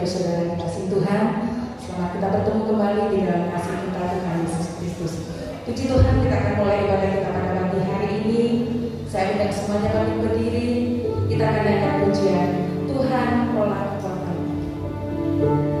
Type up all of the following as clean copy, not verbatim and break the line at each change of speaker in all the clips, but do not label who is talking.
saudara yang kasih Tuhan, selamat kita bertemu kembali di dalam kasih kita Tuhan Yesus Kristus. Puji Tuhan, kita akan mulai ibadah kita pada pagi hari ini. Saya undang semuanya bangkit berdiri. Kita akan nyanyikan pujian Tuhan olah kekuatan.
Oh,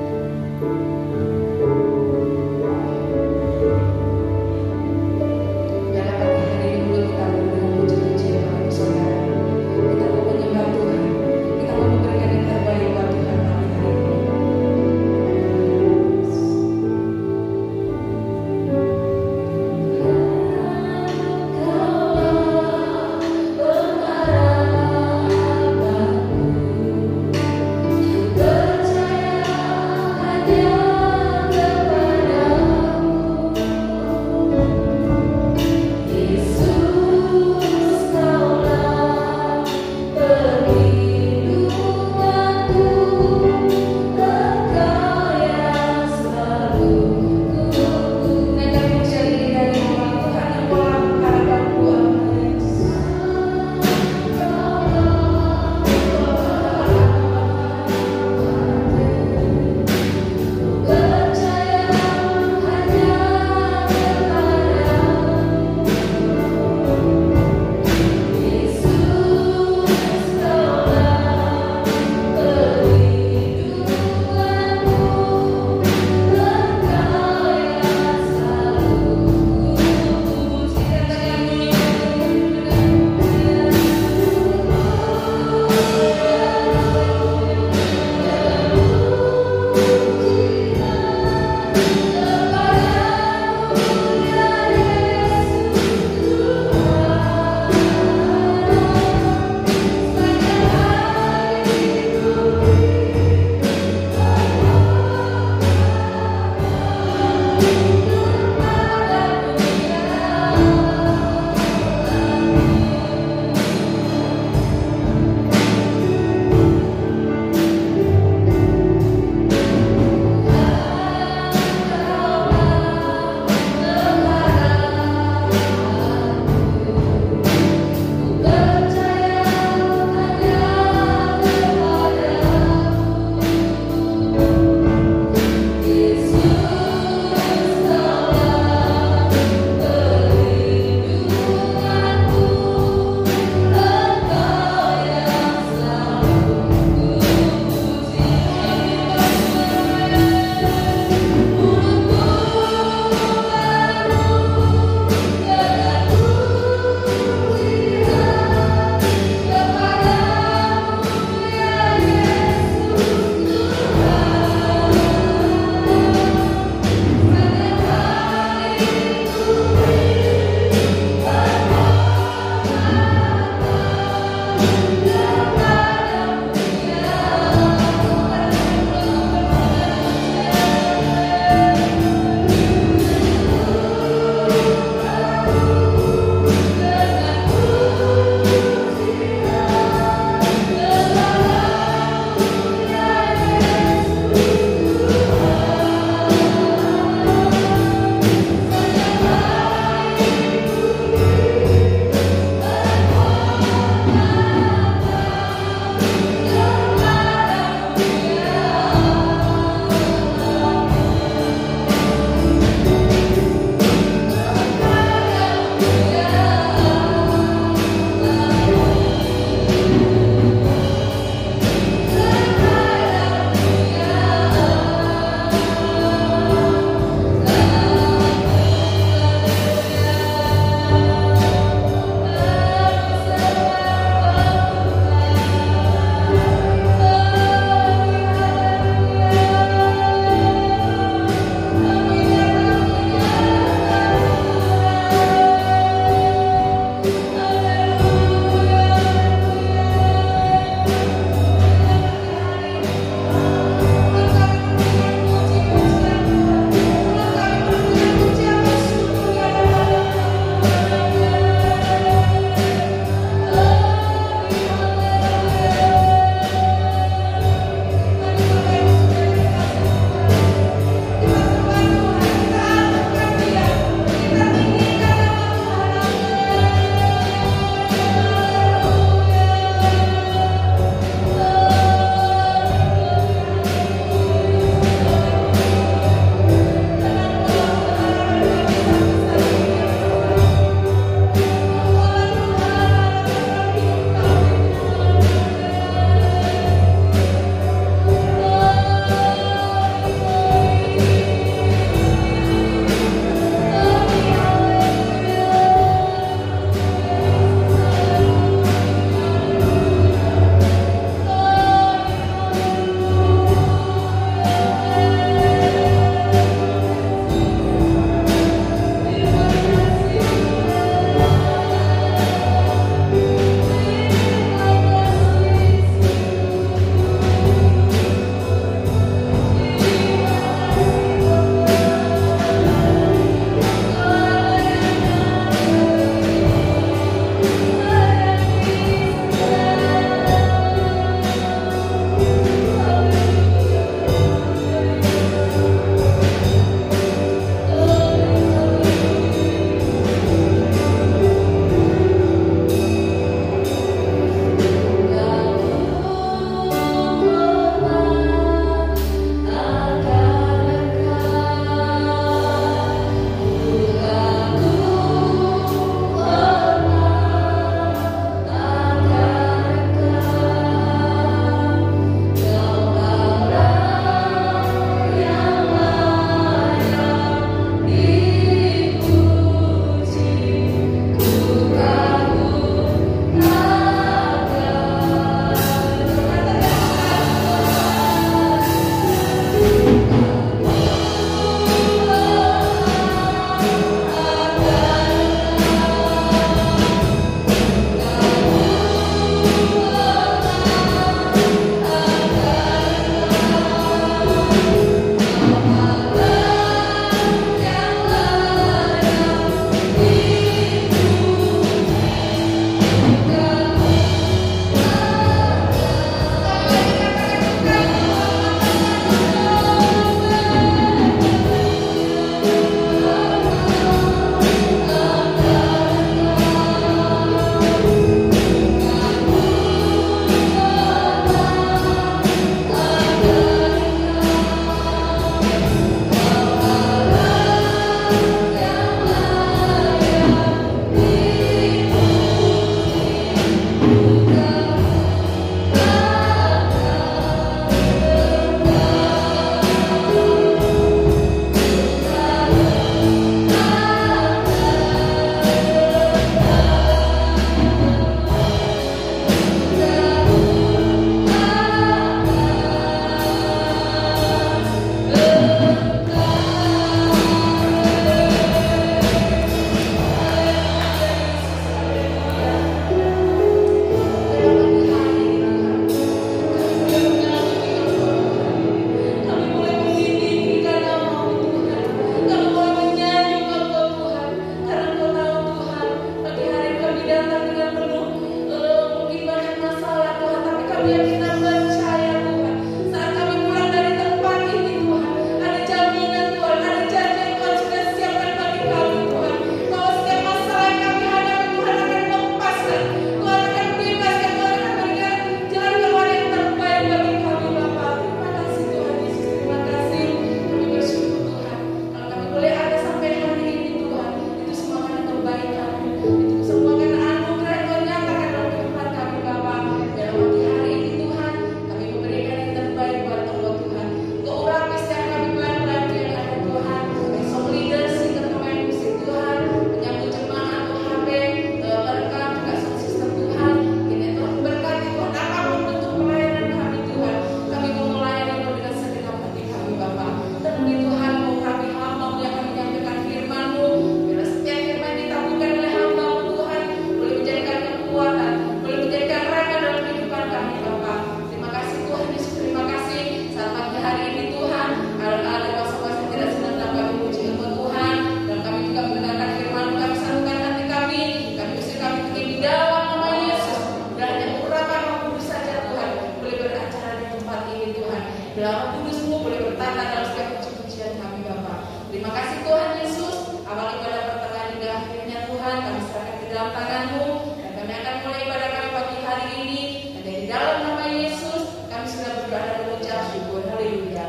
Tuhan, kami serahkan ke dalam tangan-Mu, dan kami akan mulai ibadah kami pagi hari ini. Dan di dalam nama Yesus, kami sudah berdoa dan mengucap syukur. Haleluya.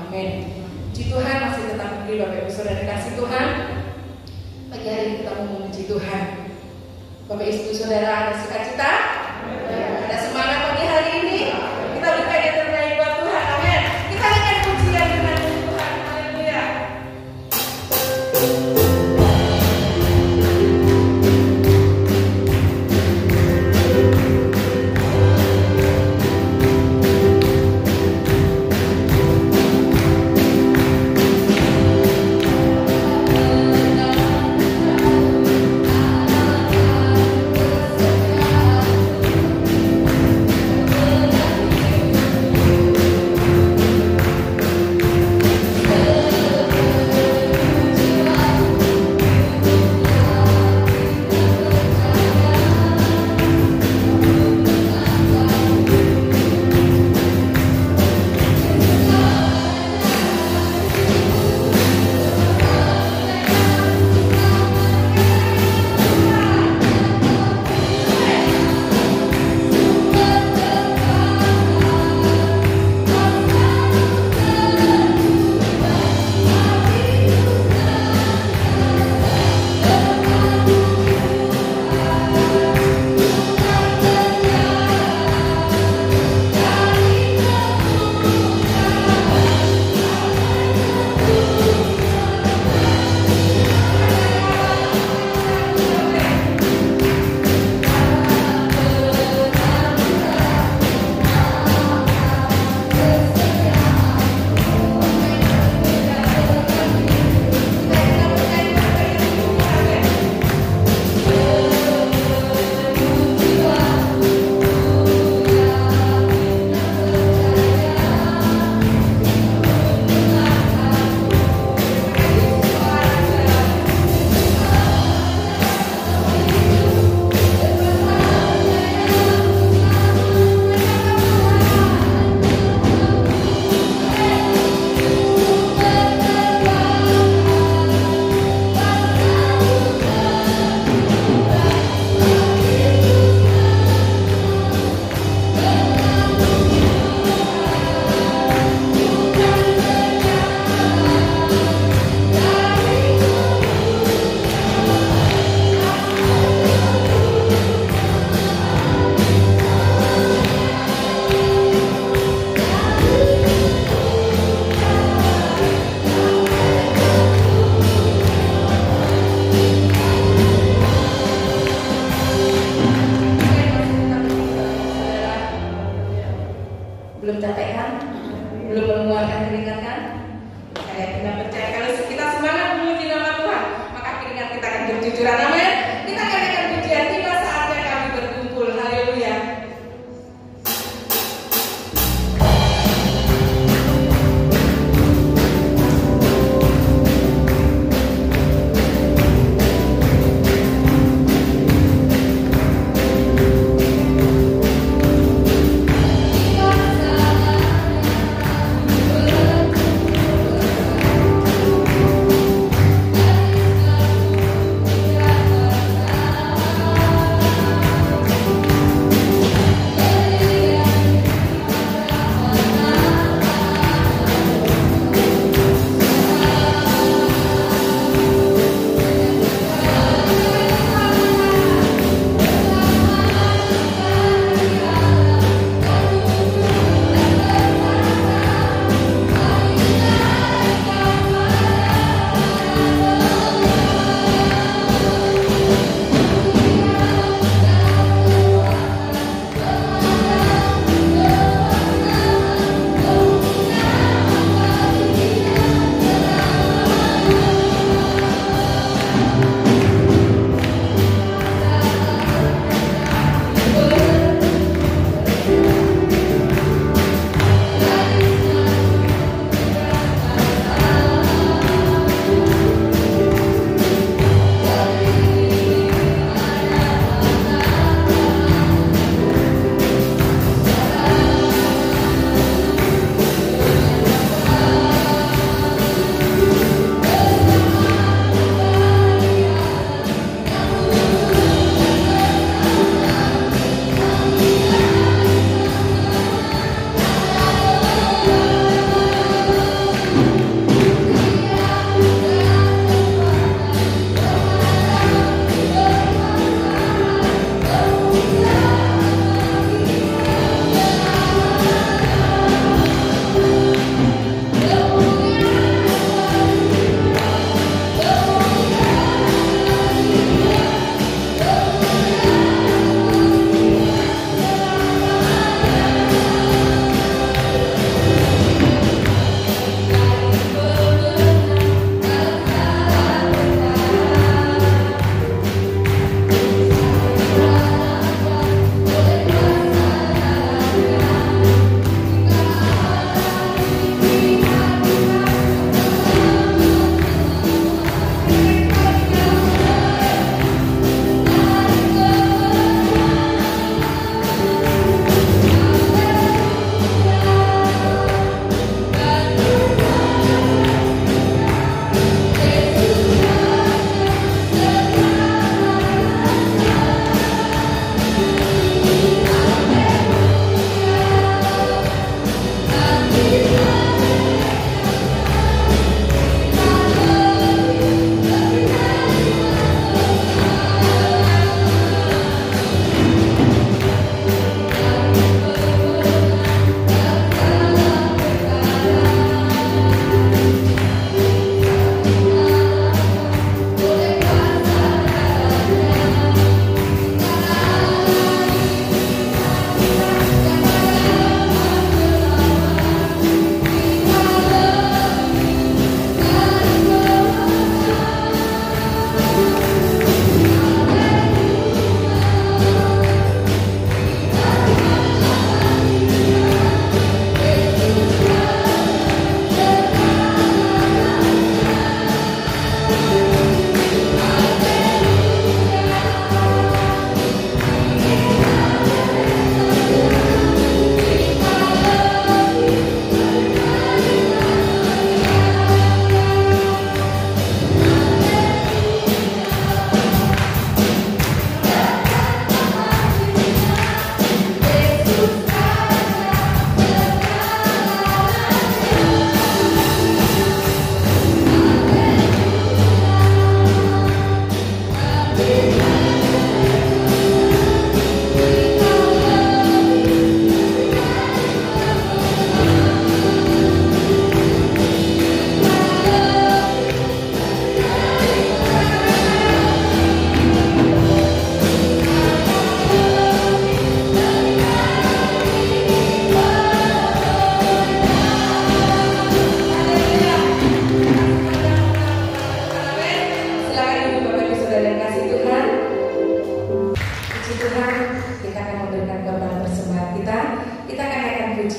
Amin. Puji Tuhan, masih tetap berdiri Bapak Ibu Saudara dikasih Tuhan. Pagi hari ini kita mau memuji Tuhan. Bapak Ibu Saudara, ada sukacita? Ada semangat pagi hari ini? Kita berikan yang terbaik buat Tuhan. Amin. Kita akan pujian dengan Tuhan. Haleluya.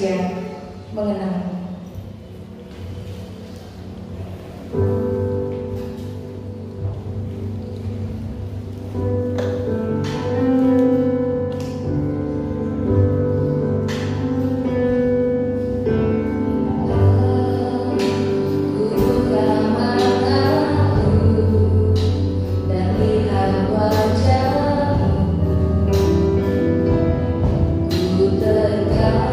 saja mengenalmu.
Terkagum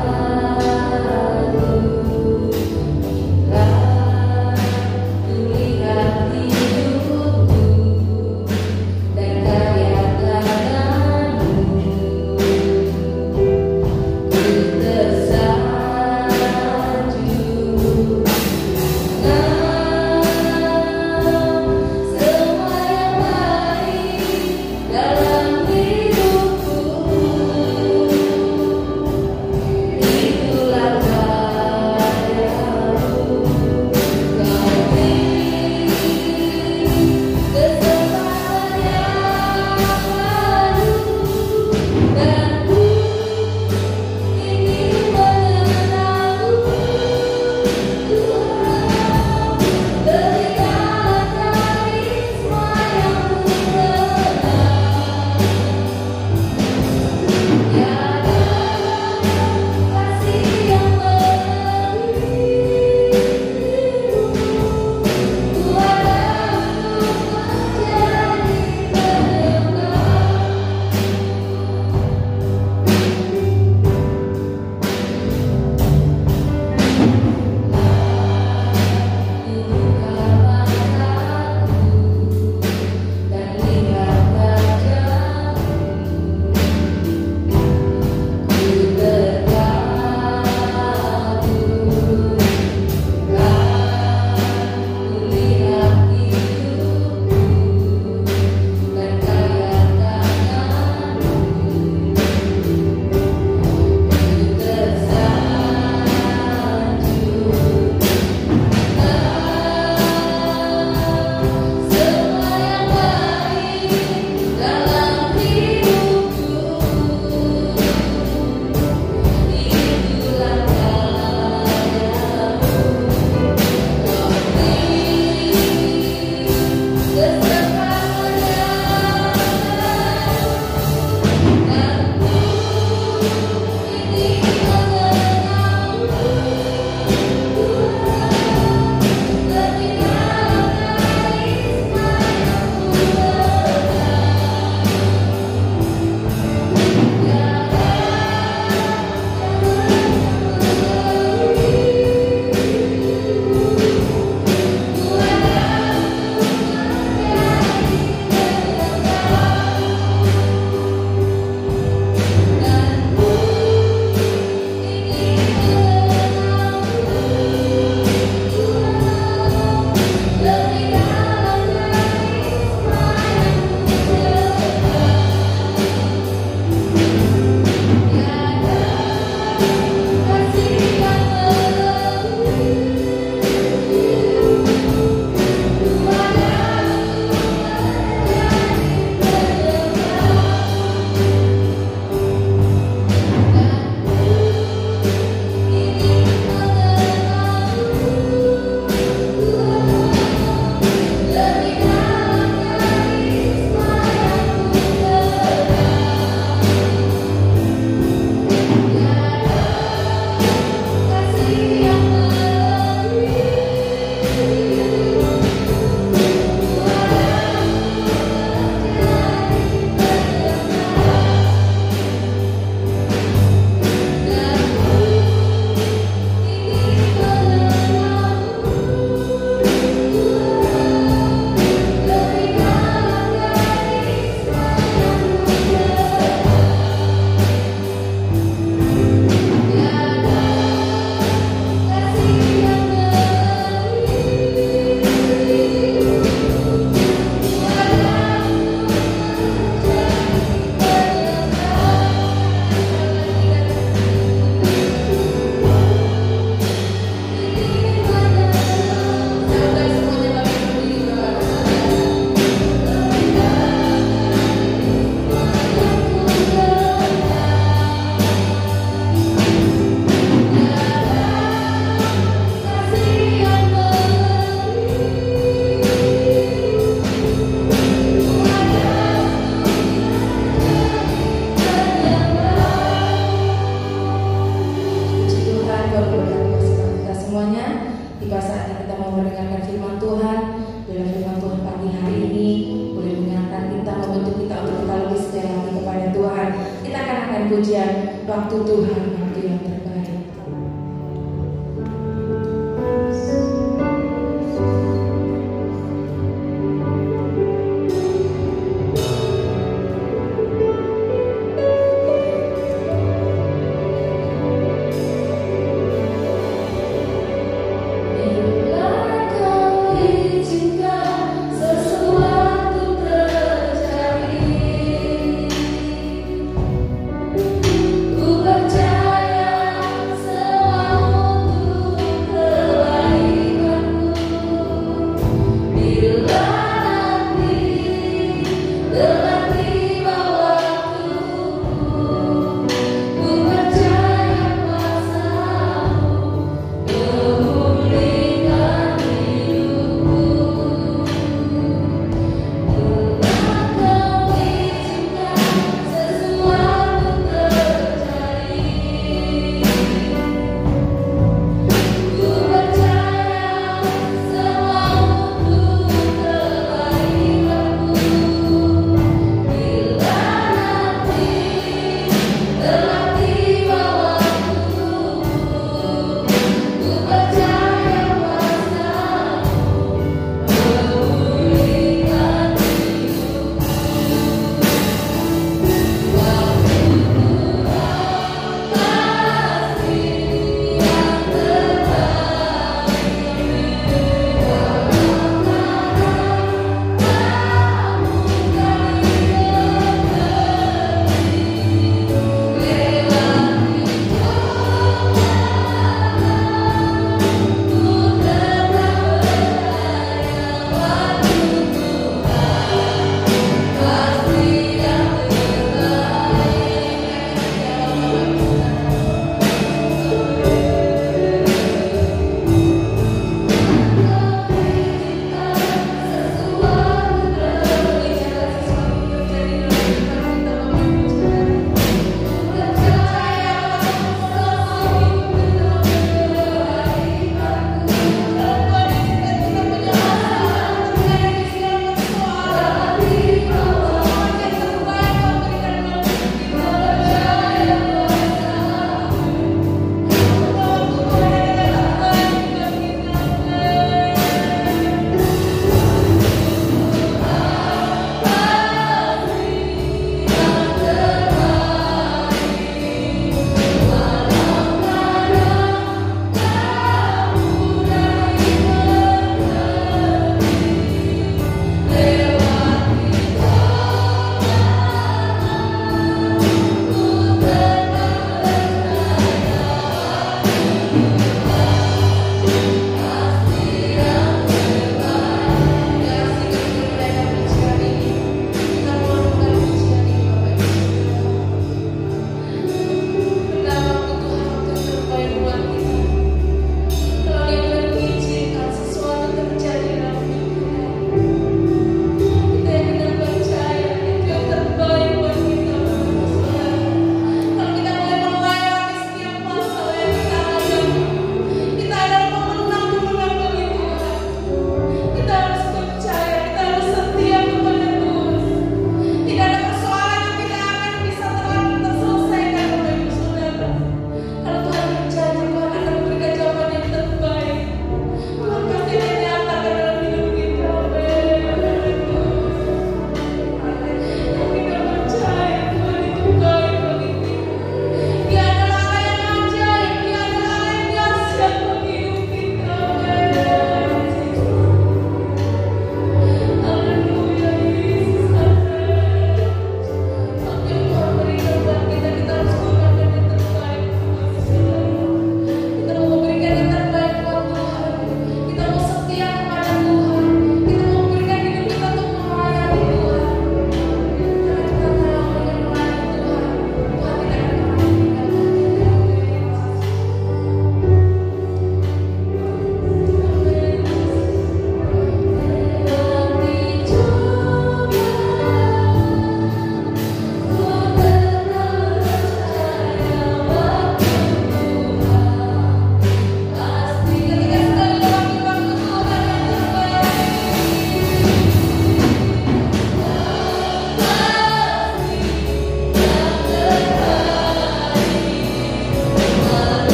pujian waktu Tuhan, waktu yang terbaik.
Ku percaya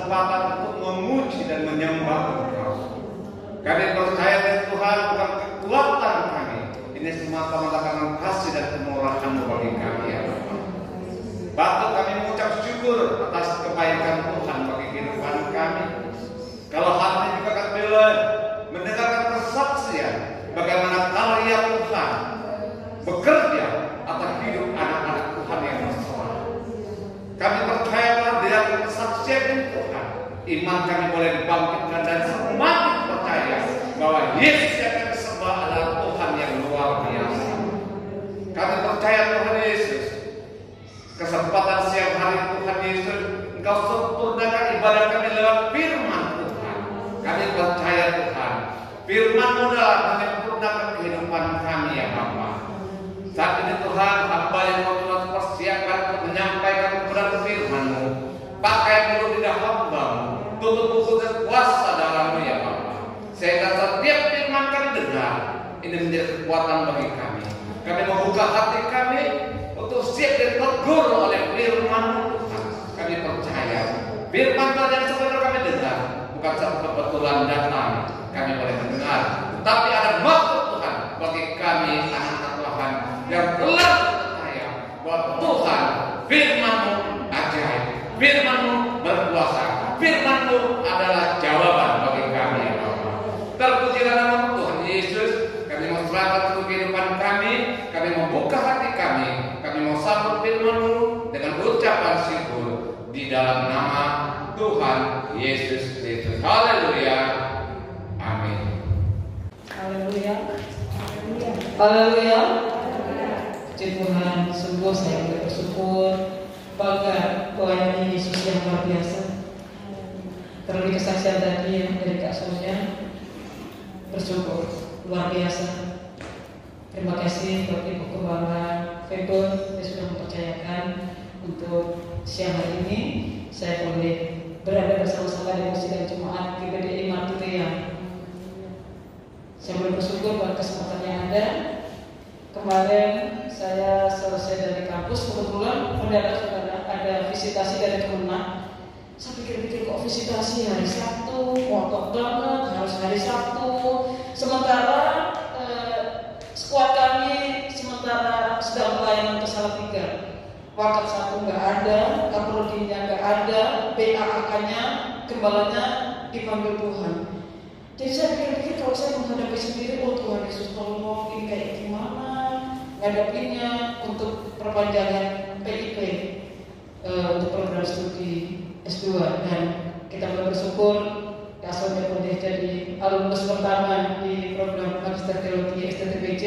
kesempatan untuk memuji dan menyembah Engkau. Kami percaya dengan Tuhan bukan kekuatan kami. Ini semata-mata karena kasih dan kemurahan-Mu bagi kami ya Bapa. Patut kami mengucap syukur atas kebaikan Tuhan bagi kehidupan kami. Kalau hati juga akan bela mendengarkan kesaksian bagaimana karya Tuhan bekerja atas hidup anak-anak Tuhan yang bersalah. Kami percaya bahwa dengan kesaksian Tuhan, iman kami boleh dibangkitkan dan semakin percaya bahwa Yesus yang kami sembah adalah Tuhan yang luar biasa. Kami percaya Tuhan Yesus, kesempatan siang hari Tuhan Yesus, Engkau sempurnakan ibadah kami lewat firman Tuhan. Kami percaya Tuhan, firman-Mu adalah menyempurnakan kehidupan kami ya Bapa. Saat ini Tuhan, hamba yang mau Tuhan persiapkan untuk menyampaikan kebenaran firman-Mu. Pakai mulut lidah hamba-Mu, tutup buku dan kuasa dalam-Mu ya Bapa. Sehingga setiap firman kami dengar, ini menjadi kekuatan bagi kami. Kami membuka hati kami untuk siap ditegur oleh firman-Mu Tuhan. Kami percaya firman Tuhan yang sebenarnya kami dengar bukan satu kebetulan datang kami boleh mendengar, tetapi ada maksud Tuhan bagi kami anak-anak Tuhan yang telah percaya bahwa Tuhan firman-Mu ajaib, firman-Mu berkuasa, firman-Mu adalah jawaban bagi kami ya Bapa. Terpujilah nama Tuhan Yesus. Kami mau serahkan untuk kehidupan kami membuka hati kami mau sambut firman-Mu dengan ucapan syukur di dalam nama Tuhan Yesus Kristus. Haleluya. Amin.
Haleluya.
Haleluya. Puji Tuhan, sungguh saya bersyukur bangga pelayanan Yesus yang luar biasa. Terlebih kesaksian tadi ya dari Kak Sonia, bersyukur luar biasa. Terima kasih buat Ibu Gembala Febon yang sudah mempercayakan untuk siang hari ini saya boleh berada bersama-sama dengan sidang jemaat GBDI Marturia. Saya boleh bersyukur buat kesempatan yang ada. Kemarin saya selesai dari kampus, kebetulan mendadak saudara ada visitasi dari Kemenang. Saya pikir-pikir kok visitasi hari Sabtu, ngotot banget, harus hari Sabtu. Sementara skuad kami sementara sedang pelayanan ke Salatiga. Wakat satu nggak ada, kaprodinya nggak ada, PAK-nya, gembalanya dipanggil Tuhan. Jadi saya pikir-pikir kalau saya menghadapi sendiri, oh Tuhan Yesus tolong, ini kayak gimana ngadapinnya untuk perpanjangan PIP untuk program studi S2, dan kita bersyukur Kasonya boleh jadi alumnus pertama di program Magister Teologi STTPJ,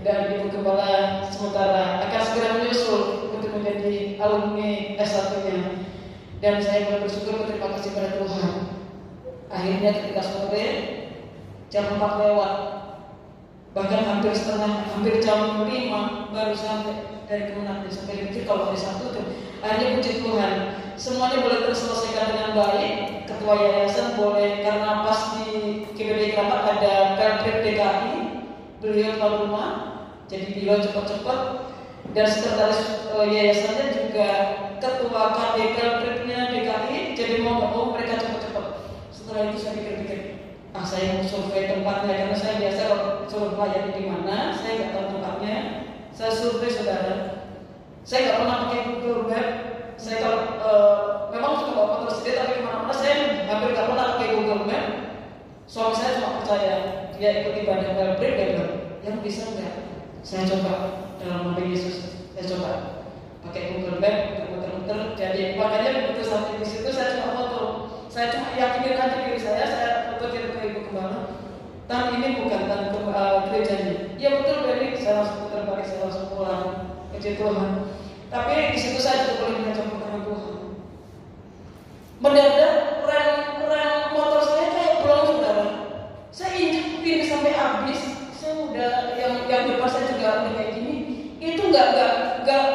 dan Ibu Gembala sementara akan segera menyusul untuk menjadi alumni S1-nya. Dan saya bersyukur berterima kasih pada Tuhan. Akhirnya ketika sore jam 4 lewat, bahkan hampir jam 5 baru sampai dari Kemenang. Sampai pikir kalau hari Sabtu tuh, akhirnya puji Tuhan semuanya boleh terselesaikan dengan baik. Ketua yayasan boleh, karena pas di GBDI Keramat ada Pelprit DKI, beliau tuan rumah, jadi beliau cepat-cepat, dan sekretaris yayasannya juga ketua KD Pelpritnya DKI, jadi mau nggak mau mereka cepat-cepat. Setelah itu saya pikir-pikir, saya mau survei tempatnya, karena saya biasa kalau suruh pelayan di mana, saya nggak tahu tempatnya. Saya survei saudara, saya nggak pernah pakai Google Map. Saya kalau memang suka bawa motor sendiri, tapi kemana-mana saya hampir nggak pernah pakai Google Map. Suami saya cuma percaya, dia ikut ibadah Pelprit, dia bilang, yang bisa nggak? Saya coba dalam nama Yesus, saya coba pakai Google Map, muter-muter. Jadi makanya begitu sampai di situ saya cuma foto. Saya cuma yakinin aja diri saya foto ke Ibu Gembala. Tan ini bukan tan gerejanya. Iya betul Beri, saya langsung putar balik, saya langsung pulang. Puji Tuhan. Tapi di situ saya juga boleh mengajar perkataan Tuhan. Mendadak rem motor saya kayak belum saudara. Saya injek pin sampai habis. Saya udah yang depan saya juga udah kayak gini. Itu nggak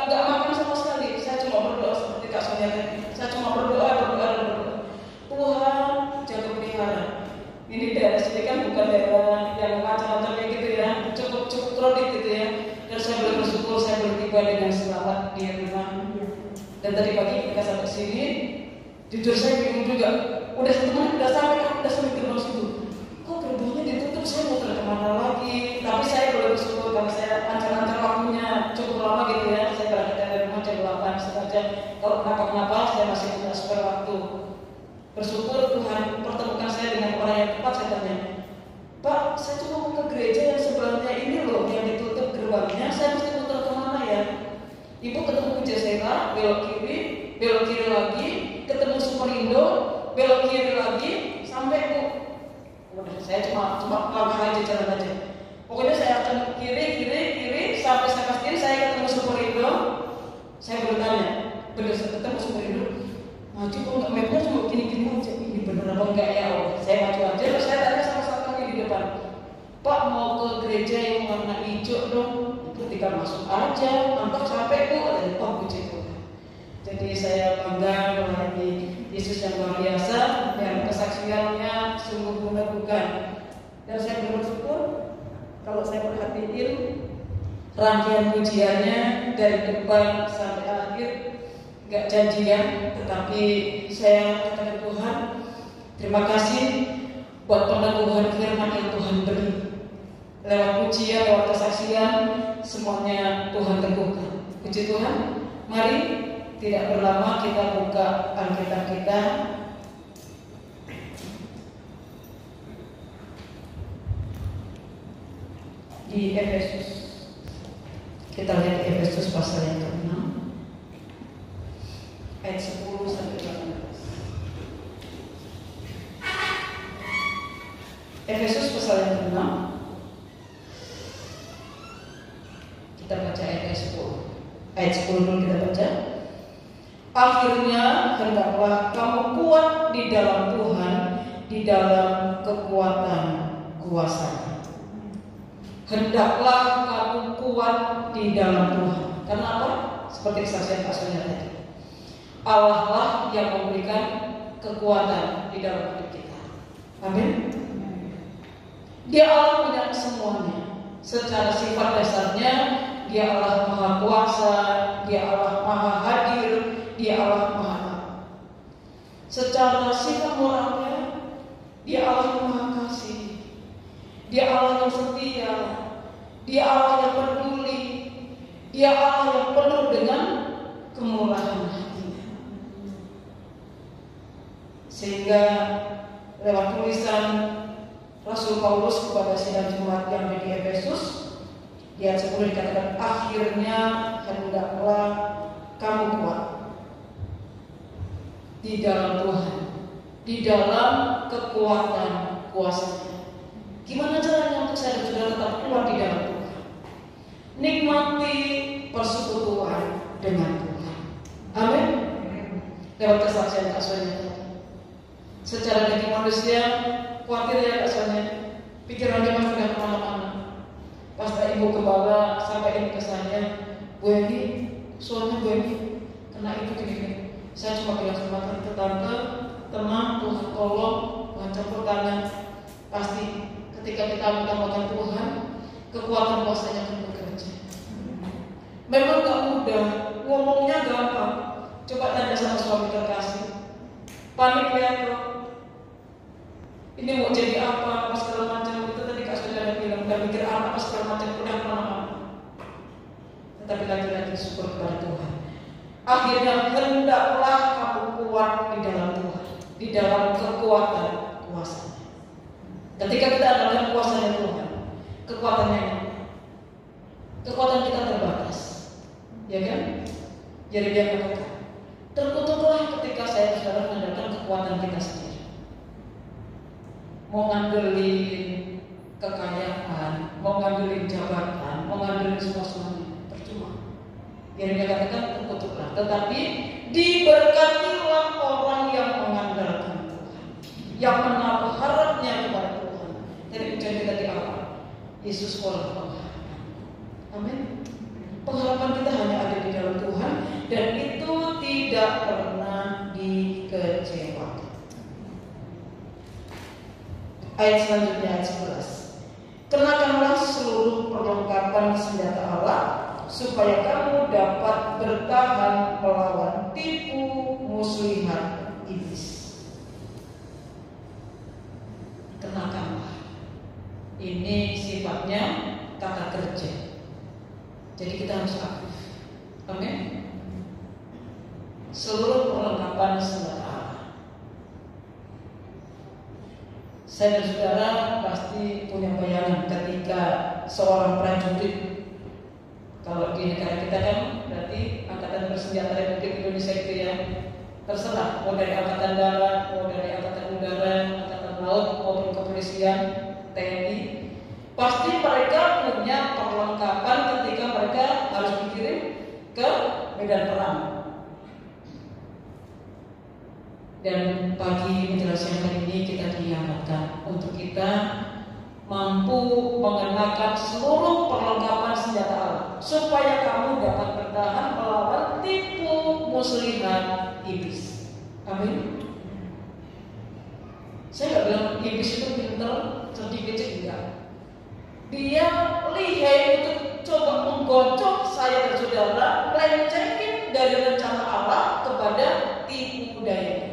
makan sama sekali. Saya cuma berdoa seperti Kak Sonia tadi. Saya cuma berdoa. Tuhan jaga pelihara. Ini daerah sini kan bukan daerah yang macam-macam kayak gitu ya. Cukup kredit gitu ya. Dan saya boleh bersyukur saya boleh tiba dengan selamat di rumah. Dan tadi pagi kita sampai sini Jujur saya bingung juga. Udah sampai gerbang situ. Kok gerbangnya ditutup? Saya mau kemana lagi? Tapi saya boleh bersyukur karena saya ancar-ancar waktunya cukup lama gitu ya. Saya berangkat dari rumah jam 8 sengaja. Kalau kenapa-kenapa saya masih punya spare waktu. Bersyukur Tuhan pertemukan saya dengan orang yang tepat. Saya tanya, Pak, saya cuma mau ke gereja yang sebelahnya ini loh, yang ditutup gerbangnya. Saya mesti muter kemana ya? Ibu ketemu Jesera, belok kiri lagi, ketemu Superindo, belok kiri lagi, sampai Bu. Udah, saya cuma langkah aja, jalan aja. Pokoknya saya akan kiri, sampai saya pasti saya ketemu Superindo. Saya bertanya, bener saya ketemu Superindo. Maju kok nggak mapnya cuma gini-gini aja. Ini bener apa enggak ya? Oh, saya maju aja, terus saya tanya sama satpamnya di depan. Pak, mau ke gereja yang warna hijau dong. Ketika masuk aja, mantap sampai Bu. Oh, puji Tuhan. Jadi saya bangga melayani Yesus yang luar biasa, yang kesaksiannya sungguh menegurkan. Dan saya bersyukur kalau saya perhatiin rangkaian pujiannya dari depan sampai akhir nggak janjian, tetapi saya katakan Tuhan, terima kasih buat peneguhan firman yang Tuhan beri. Lewat pujian, lewat kesaksian, semuanya Tuhan teguhkan. Puji Tuhan. Mari tidak berlama kita buka Alkitab kita di Efesus. Kita lihat di Efesus pasal yang ke-6 ayat 10 sampai 18. Efesus pasal yang ke-6, kita baca ayat 10. Ayat 10 dulu kita baca. Akhirnya hendaklah kamu kuat di dalam Tuhan, di dalam kekuatan kuasa-Nya. Hendaklah kamu kuat di dalam Tuhan. Karena apa? Seperti kesaksian Pak Sonia tadi. Allah lah yang memberikan kekuatan di dalam hidup kita. Amin. Dia Allah punya semuanya. Secara sifat dasarnya Dia Allah Maha Kuasa, Dia Allah Maha Hadir, Dia Allah Maha Tahu. Secara sifat moralnya Dia Allah yang Maha Kasih, Dia Allah yang setia, Dia Allah yang peduli, Dia Allah yang penuh dengan kemurahan hatinya. Sehingga lewat tulisan Rasul Paulus kepada sidang jemaat yang ada di Efesus, di ayat 10 dikatakan, akhirnya hendaklah kamu kuat di dalam Tuhan, di dalam kekuatan kuasa-Nya. Gimana caranya untuk saya dan saudara tetap kuat di dalam Tuhan? Nikmati persekutuan dengan Tuhan. Amin. Lewat kesaksian Kak Sonia tadi. Secara daging manusia, khawatir ya Kak Sonia, pikirannya masih sudah kemana-mana. Pas ibu kepala sampaikan ke saya, Bu Eni, soalnya Bu Eni kena itu gini-gini. Saya cuma bilang sama tante, tenang, Tuhan tolong, Tuhan campur tangan. Pasti ketika kita menambahkan Tuhan, kekuatan kuasa-Nya akan bekerja. Memang gak mudah, ngomongnya gampang. Coba tanya sama suami terkasih, panik ya bro, ini mau jadi apa segala macam. Itu tadi Kak Saudara bilang udah mikir apa segala macam, udah kemana-mana. Tetapi lagi-lagi syukur kepada Tuhan. Akhirnya hendaklah kamu kuat di dalam Tuhan, di dalam kekuatan kuasa-Nya. Ketika kita adalah kuasanya Tuhan, kekuatannya ini, kekuatan kita terbatas, ya kan? Jadi dia katakan, terkutuklah ketika saya saudara mengandalkan kekuatan kita sendiri. Mau ngandelin kekayaan, mau ngandelin jabatan, mau ngandelin semua-semuanya, percuma. Jadi dia katakan terkutuklah, tetapi diberkatilah orang yang mengandalkan Tuhan, yang menaruh harapnya kepada Tuhan. Jadi ujian kita di awal, Yesus pola pengharapan. Amin. Pengharapan kita hanya ada di dalam Tuhan, dan itu tidak pernah dikecewakan. Ayat selanjutnya, ayat 11. Kenakanlah seluruh perlengkapan senjata Allah, supaya kamu dapat bertahan melawan tipu muslihat ini. seluruh perlengkapan senjata. Saya dan saudara pasti punya bayangan ketika seorang prajurit, kalau di negara kita kan berarti Angkatan Bersenjata Republik Indonesia itu ya, terserah mau dari Angkatan Darat, mau dari Angkatan Udara, Angkatan Laut maupun kepolisian, TNI, pasti mereka punya perlengkapan ketika mereka harus dikirim ke medan perang. Dan pagi menjelang siang hari ini kita diingatkan untuk kita mampu mengenakan seluruh perlengkapan senjata Allah supaya kamu dapat bertahan melawan tipu muslihat iblis. Amin. Saya nggak bilang iblis itu pinter, cerdik, enggak. Dia lihai untuk coba menggocok saya dan saudara, melencengin dari rencana Allah kepada tipu daya.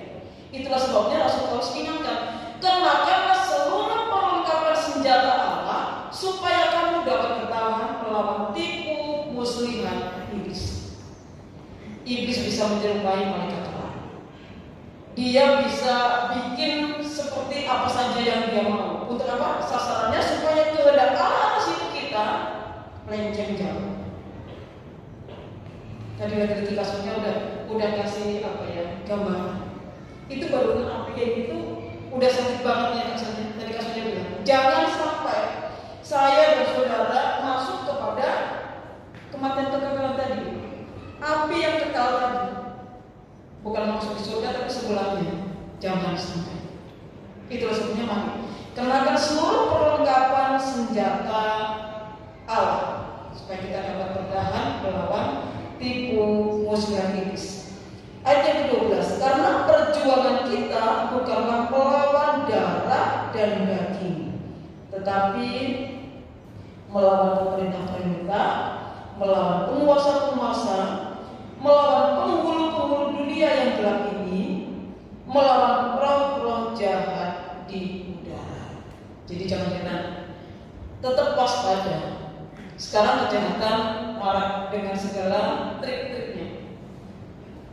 Itulah sebabnya Rasul Paulus ingatkan, kenakanlah seluruh perlengkapan senjata Allah supaya kamu dapat bertahan melawan tipu muslihat iblis. Iblis bisa menyerupai malaikat Allah. Dia bisa bikin seperti apa saja yang dia mau. Untuk apa? Sasarannya supaya kehendak Allah situ kita melenceng jauh. Tadi ketika kasusnya udah kasih apa ya, gambar. Itu baru api kayak gitu udah sakit banget ya kasusnya. Tadi kasusnya bilang, jangan sampai saya dan saudara masuk kepada kematian kekekalan tadi. Api yang kekal tadi. Bukan masuk di surga tapi sebelahnya. Jangan sampai. Itulah sebabnya mari kenakan seluruh perlengkapan senjata Allah supaya kita dapat bertahan melawan tipu muslihat iblis. Ayat yang ke-12, karena perjuangan kita bukanlah melawan darah dan daging, tetapi melawan pemerintah-pemerintah, melawan penguasa-penguasa, melawan penghulu-penghulu dunia yang gelap ini, melawan roh-roh jahat di udara. Jadi jangan tetap waspada. Sekarang kejahatan marak dengan segala trik-triknya.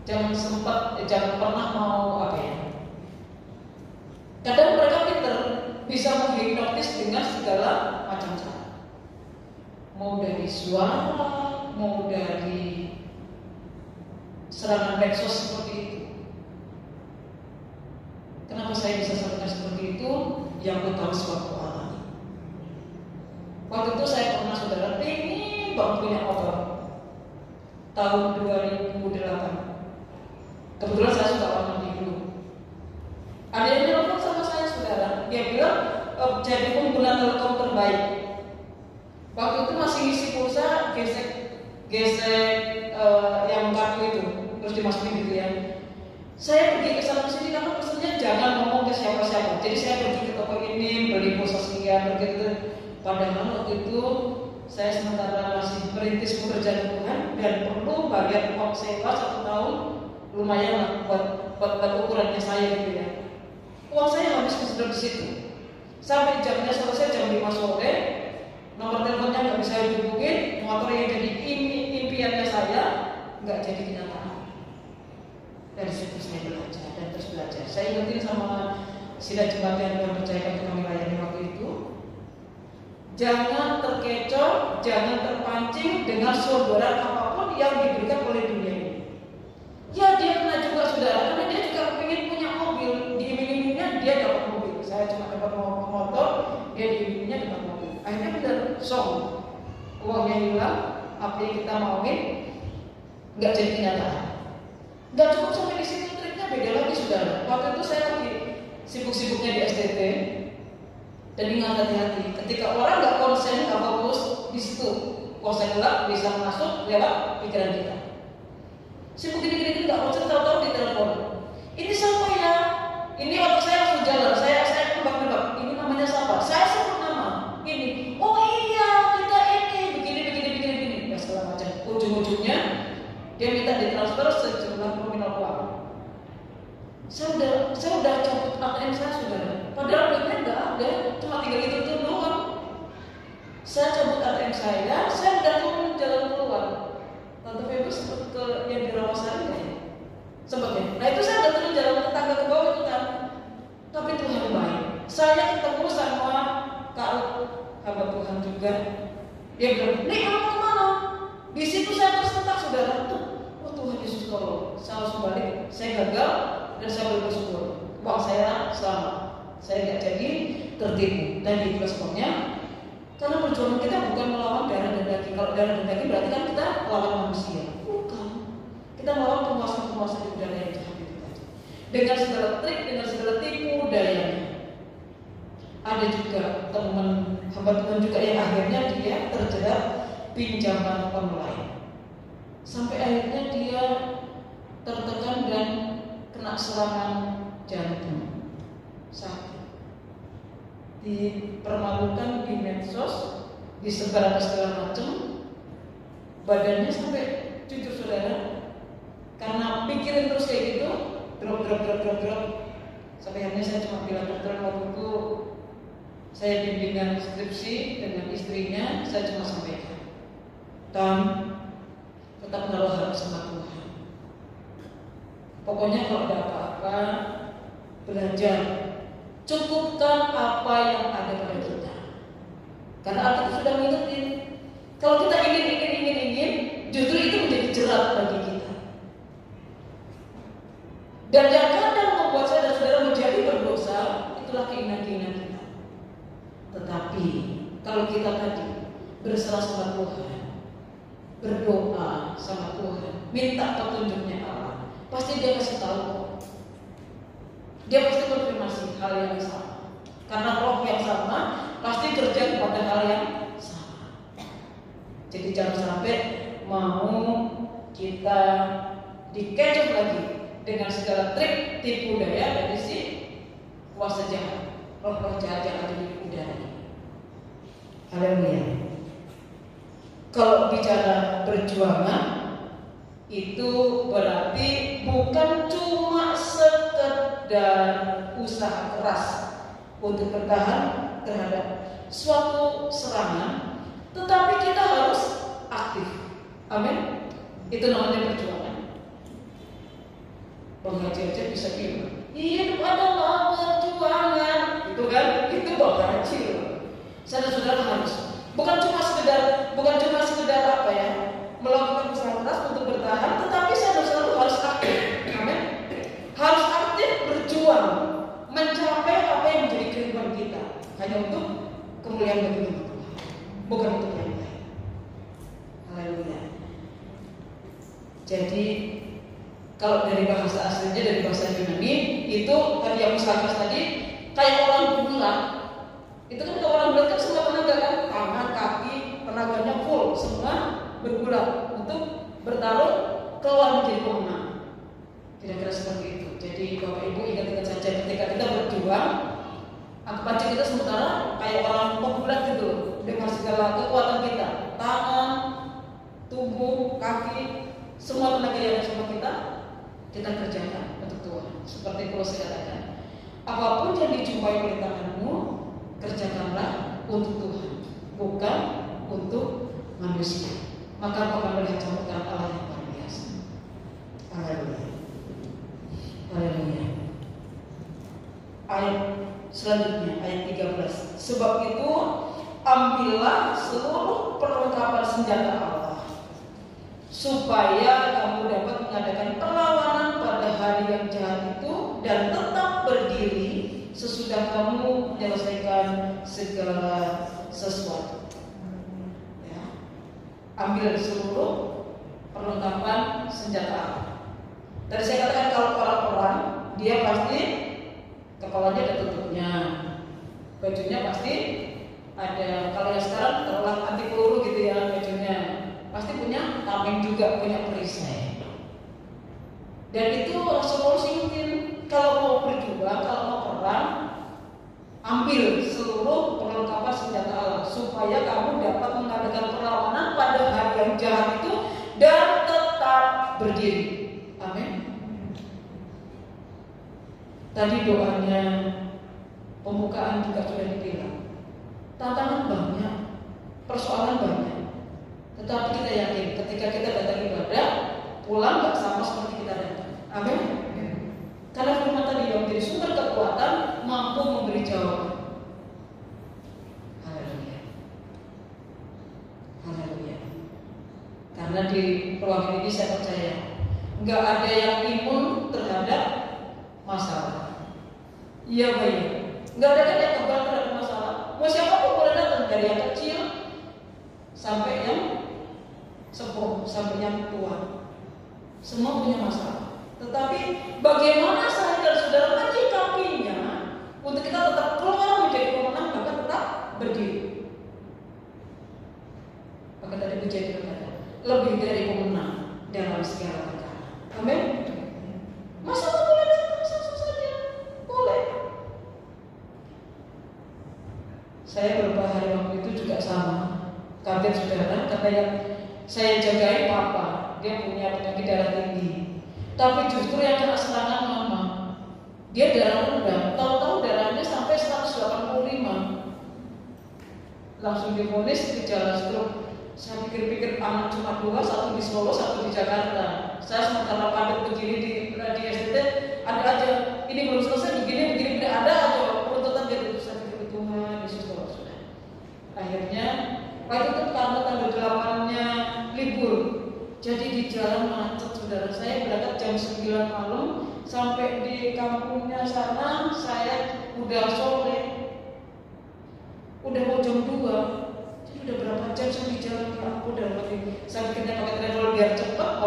Jangan pernah mau apa ya. Kadang mereka pinter, bisa menghipnotis dengan segala macam cara. Mau dari suara, mau dari serangan medsos seperti itu. Kenapa saya bisa sampaikan seperti itu? Yang tahu suatu Allah. Waktu itu saya pernah saudara pengen banget punya motor. Tahun 2008. Kebetulan saya suka warna biru. Ada yang telepon sama saya saudara. Dia bilang jadi pengguna Telkom terbaik. Waktu itu masih ngisi pulsa gesek yang kartu itu, terus dimasukin gitu ya. Saya pergi ke sana sini karena pesannya jangan ngomong ke siapa-siapa. Jadi saya pergi ke toko ini beli pulsa sekian begitu. Padahal waktu itu saya sementara masih merintis pekerjaan Tuhan dan perlu bayar uang sewa 1 tahun. Lumayan lah buat ukurannya saya gitu ya. Uang saya habis kesedot di situ. Sampai jamnya selesai jam 5 sore, nomor teleponnya nggak bisa dihubungin, motor yang jadi impiannya saya nggak jadi kenyataan. Dari situ saya belajar dan terus belajar. Saya ingetin sama sidang jembatan yang percayakan kami layani waktu itu. Jangan terkecoh, jangan terpancing dengan sodara apapun yang diberikan oleh dunia ini. Ya dia kena juga saudara, karena dia juga pengen punya mobil. Diiming-imingnya dia dapat mobil. Saya cuma dapat motor, dia diimingnya dapat mobil. Akhirnya benar, song. Uangnya hilang, apa yang kita mauin nggak jadi kenyataan. Nggak cukup sampai di situ, triknya beda lagi saudara. Waktu itu saya lagi sibuk-sibuknya di STT. Dan ingat hati-hati, ketika orang nggak konsen, nggak fokus di situ, konsen gelap bisa masuk lewat pikiran kita. Sibuk gini-gini nggak konsen, tahu-tahu di telepon. Ini siapa ya? Ini waktu saya langsung jalan, saya nebak-nebak. Ini namanya siapa? Saya sebut nama. Ini. Oh iya, kita ini begini. Ya segala macam. Ujung-ujungnya dia minta ditransfer sejumlah nominal uang. Saya udah cabut ATM saya saudara. Padahal duitnya nggak ada, cuma tinggal itu doang. Saya cabut ATM saya udah turun jalan keluar. Tante Feby sempat ke yang di Rawasari nggak ya? Dia bilang, "Nih kamu kemana?" Di situ saya tersentak, saudara. Oh Tuhan Yesus, kalau saya harus balik, saya gagal dan saya bersyukur. Uang saya selamat, saya nggak jadi tertipu. Dan itulah sebabnya, karena perjuangan kita bukan melawan darah dan daging. Kalau darah dan daging berarti kan kita melawan manusia. Bukan. Kita melawan penguasa-penguasa di udara yang jahat itu tadi. Dengan segala trik, dengan segala tipu dayanya. Ada juga teman hamba Tuhan juga yang akhirnya dia terjerat pinjaman online. Sampai akhirnya dia tertekan dan kena serangan jantung, sakit, dipermalukan di medsos, disebar segala macam, badannya sampai jujur saudara, karena pikirin terus kayak gitu, drop. Sampai akhirnya saya cuma bilang dokter, waktu itu saya bimbingan skripsi dengan istrinya, saya cuma sampaikan, "Tam, tetap menaruh harap sama Tuhan. Pokoknya kalau ada apa-apa, belajar, cukupkan apa yang ada pada kita." Karena Alkitab sudah mengingetin, kalau kita ingin, justru itu menjadi jerat bagi kita. Dan yang kadang membuat saya dan saudara menjadi berdosa, itulah keinginan-keinginan kita. Tetapi kalau kita tadi berserah sama Tuhan, berdoa sama Tuhan, minta petunjuknya Allah, pasti Dia kasih tahu kok. Dia pasti konfirmasi hal yang sama. Karena roh yang sama pasti kerja pada hal yang sama. Jadi jangan sampai mau kita dikecoh lagi dengan segala trik tipu daya dari si kuasa jahat, roh-roh jahat yang ada di udara. Haleluya. Kalau bicara perjuangan, itu berarti bukan cuma sekedar usaha keras untuk bertahan terhadap suatu serangan, tetapi kita harus aktif. Amin. Itu namanya perjuangan. Bang Haji aja bisa bilang, hidup adalah perjuangan. Itu kan, itu Bang Haji. Saudara-saudara harus bukan cuma sekedar apa ya, melakukan usaha keras untuk bertahan, tetapi saudara-saudara harus aktif. Amin. Harus aktif berjuang mencapai apa yang menjadi kehidupan kita, hanya untuk kemuliaan bagi Tuhan, bukan untuk yang lain. Haleluya. Jadi kalau dari bahasa aslinya, dari bahasa Yunani, itu tadi yang misalkan tadi kayak orang bulat. Itu kan kalau orang bulat kan semua tenaga kan, tangan, kaki, tenaganya full, semua bergulat untuk bertarung keluar menjadi pemenang. Kira-kira seperti itu. Jadi Bapak Ibu ingat-ingat saja ketika kita berjuang, anggap aja kita sementara kayak orang pembulat gitu, dengan segala kekuatan kita, tangan, tubuh, kaki, semua tenaga yang sama kita kerjakan untuk Tuhan. Seperti Paulus katakan, apapun yang dijumpai oleh tanganmu, kerjakanlah untuk Tuhan, bukan untuk manusia. Maka kau akan melihat campurkan Allah yang luar biasa. Haleluya. Haleluya. Ayat selanjutnya, ayat 13. Sebab itu ambillah seluruh perlengkapan senjata Allah, supaya kamu dapat mengadakan perlawanan pada hari yang jahat itu dan tetap berdiri sesudah kamu menyelesaikan segala sesuatu. Ya. Ambil seluruh perlengkapan senjata Allah. Tadi saya katakan kalau orang perang, dia pasti kepalanya ada tutupnya, bajunya pasti ada. Kalau yang sekarang terlalu anti peluru gitu ya, bajunya pasti punya tameng juga, punya perisai. Dan itu solusi mungkin kalau mau berjuang, kalau mau perang, ambil seluruh perlengkapan senjata Allah supaya kamu dapat mengadakan perlawanan pada hari yang jahat itu dan tetap berdiri. Amin. Tadi doanya pembukaan juga sudah dibilang. Tantangan banyak, persoalan banyak. Tetapi kita yakin ketika kita datang ibadah, pulang gak sama seperti kita datang. Amin. Karena firman tadi yang menjadi sumber kekuatan mampu memberi jawaban. Haleluya. nggak ada yang imun terhadap masalah. Iya baik, nggak ada yang kebal terhadap masalah. Mau siapapun boleh datang, dari yang kecil sampai yang sepuh, sampai yang tua, semua punya masalah. Tetapi bagaimana saya dan saudara menyikapinya untuk kita tetap keluar menjadi pemenang, bahkan tetap berdiri. Maka tadi menjadi berkata, lebih dari pemenang dalam segala perkara. Amin. Masalah boleh datang satu saja, boleh. Saya beberapa hari waktu itu juga sama, kaget saudara, kata yang saya jagai papa, dia punya penyakit darah tinggi. Tapi justru yang kena serangan mama, dia darah rendah, tahu-tahu darahnya sampai 185. Langsung divonis gejala stroke. Saya pikir-pikir anak cuma 2, satu di Solo, satu di Jakarta. Saya sementara padat begini di SDT, ada aja, ini belum selesai, begini, ada aja penuntutan dari itu. Saya pikir Tuhan Yesus sudah. Akhirnya, waktu itu karena tanggal 8-nya libur, jadi di jalan macet saudara. Saya berangkat jam 9 malam, sampai di kampungnya sana, saya udah sore, udah mau jam 2. Udah berapa jam saya di jalan, aku udah lagi. Saya bikinnya pakai travel biar cepat,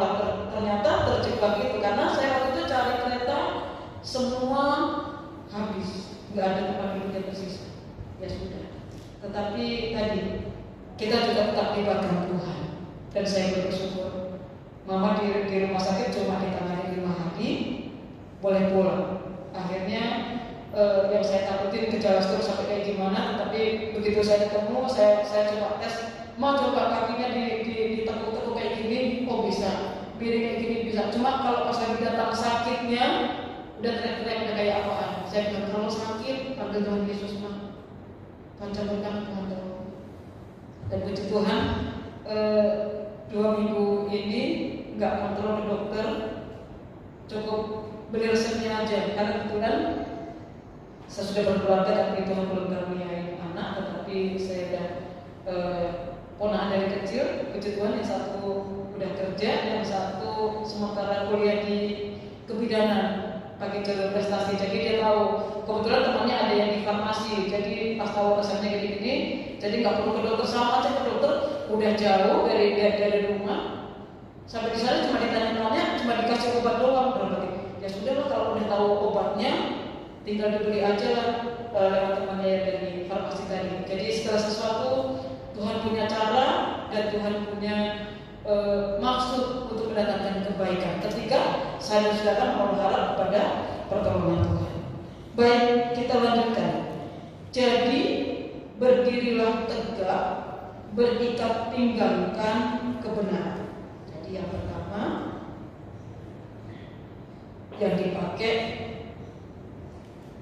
ternyata terjebak itu karena saya waktu itu cari kereta semua habis, nggak ada tempat duduk yang tersisa. Ya sudah. Tetapi tadi kita juga tetap dipegang Tuhan dan saya bersyukur. Mama di rumah sakit cuma ditangani 5 hari, boleh pulang. Akhirnya yang saya takutin gejala stroke sampai kayak gimana, tapi begitu saya ketemu, saya coba tes, coba kakinya ditekuk-tekuk kayak gini, oh bisa, piring kayak gini bisa. Cuma kalau pas lagi datang sakitnya, udah teriak-teriak udah kayak apaan. Saya bilang kalau sakit, panggil Tuhan Yesus mah, panjangkan Tuhan tolong. Dan puji Tuhan, 2 minggu ini nggak kontrol ke dokter, cukup beli resepnya aja, karena kebetulan saya sudah berkeluarga dan Tuhan belum karuniai anak, tetapi saya sudah ponakan dari kecil. Puji Tuhan, yang satu udah kerja, yang satu sementara kuliah di kebidanan pakai jalur prestasi. Jadi dia tahu, kebetulan temannya ada yang di farmasi, jadi pas tahu resepnya gini-gini, jadi nggak perlu ke dokter, sama aja ke dokter, udah jauh dari rumah. Sampai di sana cuma ditanya-tanya, cuma dikasih obat doang. Ya sudah lah, kalau udah tahu obatnya, tinggal dibeli aja lewat temannya yang dari farmasi tadi. Jadi segala sesuatu Tuhan punya cara dan Tuhan punya maksud untuk mendatangkan kebaikan ketika saya dan saudara mau berharap kepada pertolongan Tuhan. Baik, kita lanjutkan. Jadi berdirilah tegak, berikat pinggangkan kebenaran. Jadi yang pertama yang dipakai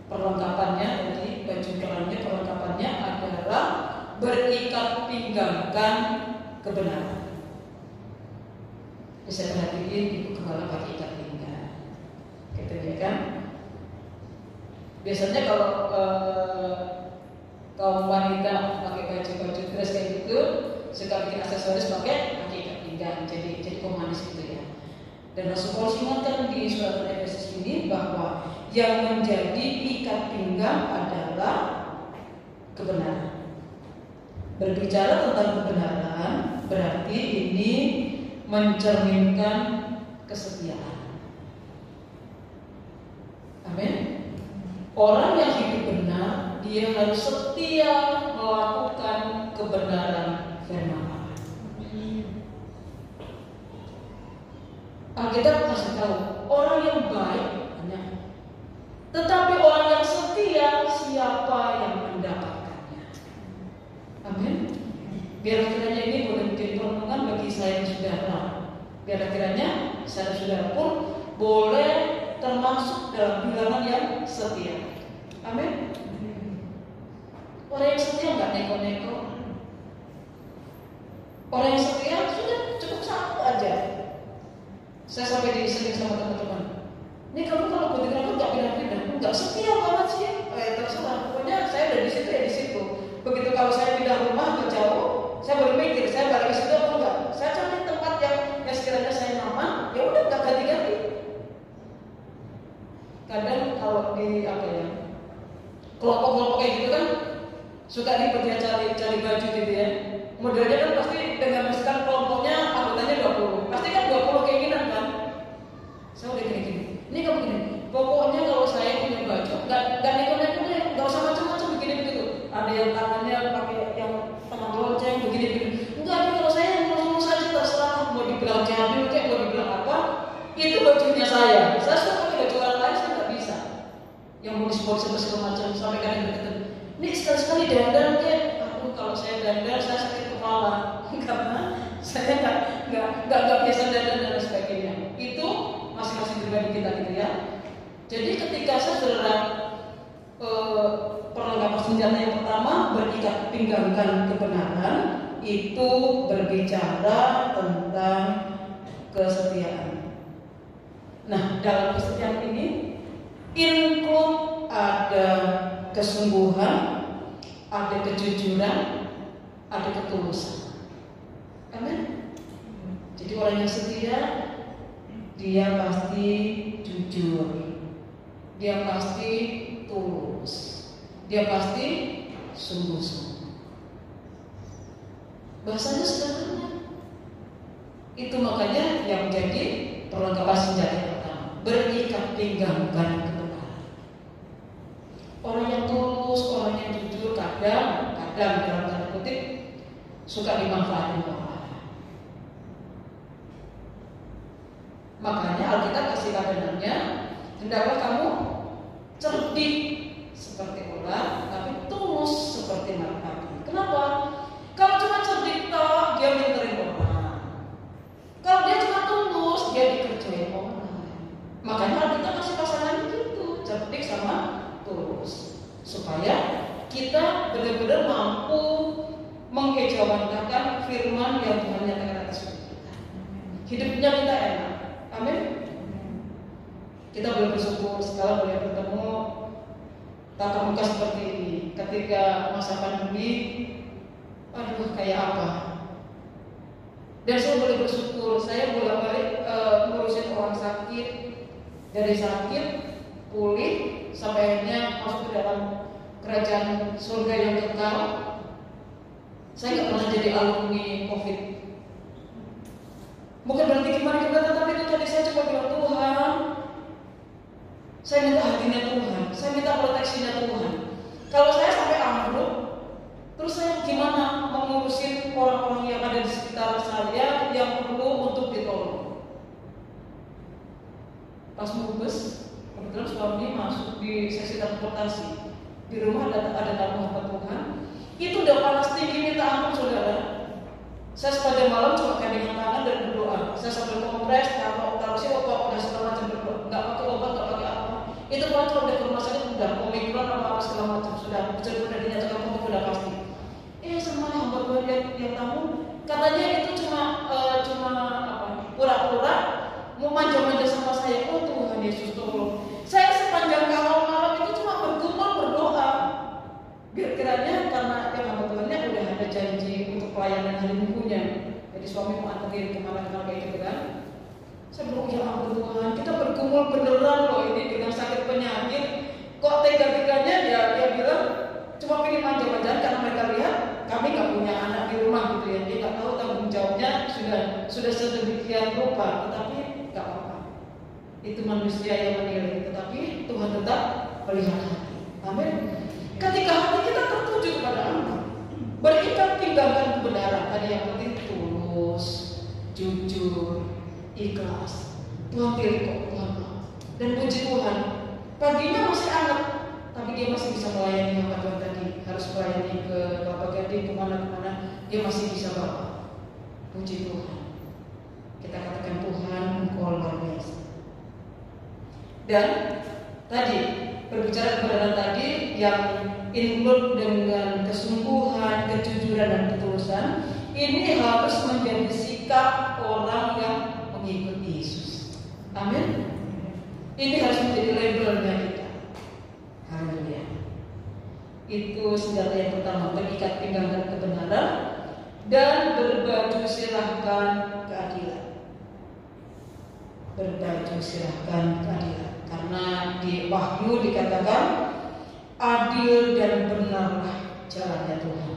perlengkapannya, tadi baju kerannya perlengkapannya adalah berikat pinggangkan kebenaran. Bisa perhatiin ibu kepala pakai ikat pinggang, gitu ya kan? Biasanya kalau kaum wanita pakai baju dress kayak gitu, suka bikin aksesoris pakai ikat pinggang, jadi pemanis gitu ya. Dan Rasul Paulus ingatkan di surat Efesus ini bahwa yang menjadi ikat pinggang adalah kebenaran. Berbicara tentang kebenaran berarti ini mencerminkan kesetiaan. Amin. Orang yang hidup benar, dia harus setia melakukan kebenaran firman Allah. Alkitab kasih tahu, orang yang baik banyak, tetapi orang yang setia siapa yang mendapatkannya. Amin. Biar kiranya ini boleh menjadi perenungan bagi saya dan saudara. Biar kiranya saya dan saudara pun boleh termasuk dalam bilangan yang setia. Amin. Orang yang setia nggak neko-neko. Orang yang setia sudah cukup satu aja. Saya sampai disini sama teman-teman. Ini kamu kalau butuh aku nggak pindah-pindah, nggak setia banget sih. Terserah. Pokoknya saya udah di situ ya di situ. Begitu kalau saya pindah rumah ke jauh, saya baru mikir saya balik ke situ apa enggak. Saya cari tempat yang sekiranya saya nyaman, ya udah nggak ganti-ganti. kadang kalau di kelompok-kelompok kayak gitu kan suka nih dia cari baju gitu ya. Modelnya kan pasti dengan misalkan kelompoknya anggotanya 20, pasti kan 20 keinginan kan. Saya udah gini. Ini kamu gini. Pokoknya kalau saya punya baju, nggak neko-neko deh, nggak usah macam-macam begini begitu. Ada yang tangannya pakai yang tangan lonceng begini. Enggak, kalau saya mulus saja terserah mau dibilang jadul kayak mau dibilang apa, itu bajunya saya. Saya suka pakai baju orang lain, saya nggak bisa. Yang modis-modis segala macam sampai kadang berkata, ini sekali-sekali dandan kayak, aduh kalau saya dandan saya sakit kepala karena saya nggak biasa dandan dan sebagainya. Itu masing-masing pribadi kita gitu ya. Jadi ketika saudara perlengkapan senjata yang pertama berikat pinggangkan kebenaran, itu berbicara tentang kesetiaan. Nah, dalam kesetiaan ini include ada kesungguhan, ada kejujuran, ada ketulusan. Amin. Jadi orang yang setia, dia pasti jujur, dia pasti tulus, dia pasti sungguh-sungguh. Bahasanya sederhana. Itu makanya yang menjadi perlengkapan senjata yang pertama, berikat pinggangkan kebenaran. Orang yang tulus, orang yang jujur kadang dalam tanda kutip suka dimanfaatin orang. Makanya Alkitab kasih kabarnya, hendaklah kamu cerdik seperti orang, tapi tulus seperti merpati. Kenapa? Kalau cuma cerdik toh, dia minterin orang. Kalau dia cuma tulus, dia dikerjain orang. Makanya Alkitab kasih pasangan gitu, cerdik sama tulus, supaya kita benar-benar mampu mengejawantakan firman yang Tuhan nyatakan atas hidup kita. Hidupnya kita enak. Amin. Kita boleh bersyukur sekarang boleh bertemu tatap muka seperti ini. Ketika masa pandemi, aduh kayak apa? Dan saya boleh bersyukur, saya bolak-balik ngurusin orang sakit, dari sakit pulih sampai akhirnya masuk ke dalam kerajaan surga yang kekal. Saya nggak pernah jadi alumni COVID. Bukan berarti gimana, tapi itu tadi saya coba bilang Tuhan, saya minta hatinya Tuhan, saya minta proteksinya Tuhan. Kalau saya sampai ambruk, terus saya gimana mengurusin orang-orang yang ada di sekitar saya yang perlu untuk ditolong. Pas mubes, kebetulan suami masuk di seksi transportasi. Di rumah ada tamu hamba Tuhan. Itu udah panas tinggi minta ampun saudara. Saya sepanjang malam cuma gandengan tangan dan berdoa. Saya sambil kompres, taruh si obat, udah segala macam berdoa. Nggak pakai obat, nggak pakai apa. Itu kalau udah ke rumah sakit udah omikron apa segala macam sudah dinyatakan COVID udah pasti. Sama hamba Tuhan yang tamu katanya itu cuma pura-pura mau manja-manja sama saya. Oh Tuhan Yesus tolong. Saya sepanjang malam itu cuma bergumul berdoa. Biar kiranya karena yang hamba Tuhannya udah ada janji untuk pelayanan hari minggunya. Jadi suami mau anterin kemana-mana kayak gitu kan. Saya bilang ya ampun Tuhan, kita bergumul beneran loh ini dengan sakit penyakit. Kok tega-teganya dia bilang cuma pengen manja-manjaan karena mereka lihat kami nggak punya anak di rumah gitu ya. Dia nggak tahu tanggung jawabnya sudah sedemikian rupa, tetapi nggak apa-apa. Itu manusia yang menilai, tetapi Tuhan tetap melihat hati. Amin. Ketika hati kita tertuju kepada Allah, berikat pinggangkan kebenaran. Tadi yang penting tulus, jujur, ikhlas. Tuhan pilih kok, Tuhan. Dan puji Tuhan, paginya masih hangat, tapi dia masih bisa melayani hamba Tuhan tadi. Harus melayani ke Kelapa Gading, kemana-kemana, dia masih bisa bawa. Puji Tuhan. Kita katakan Tuhan, Engkau luar biasa. Dan tadi berbicara kebenaran tadi yang include dengan kesungguhan, kejujuran dan ketulusan, ini harus menjadi sikap orang yang mengikuti Yesus. Amin. Ini harus menjadi labelnya kita. Haleluya. Itu senjata yang pertama, berikat pinggangkan kebenaran dan berbaju silahkan keadilan. Berbaju silahkan keadilan. Karena di Wahyu dikatakan adil dan benarlah jalannya Tuhan.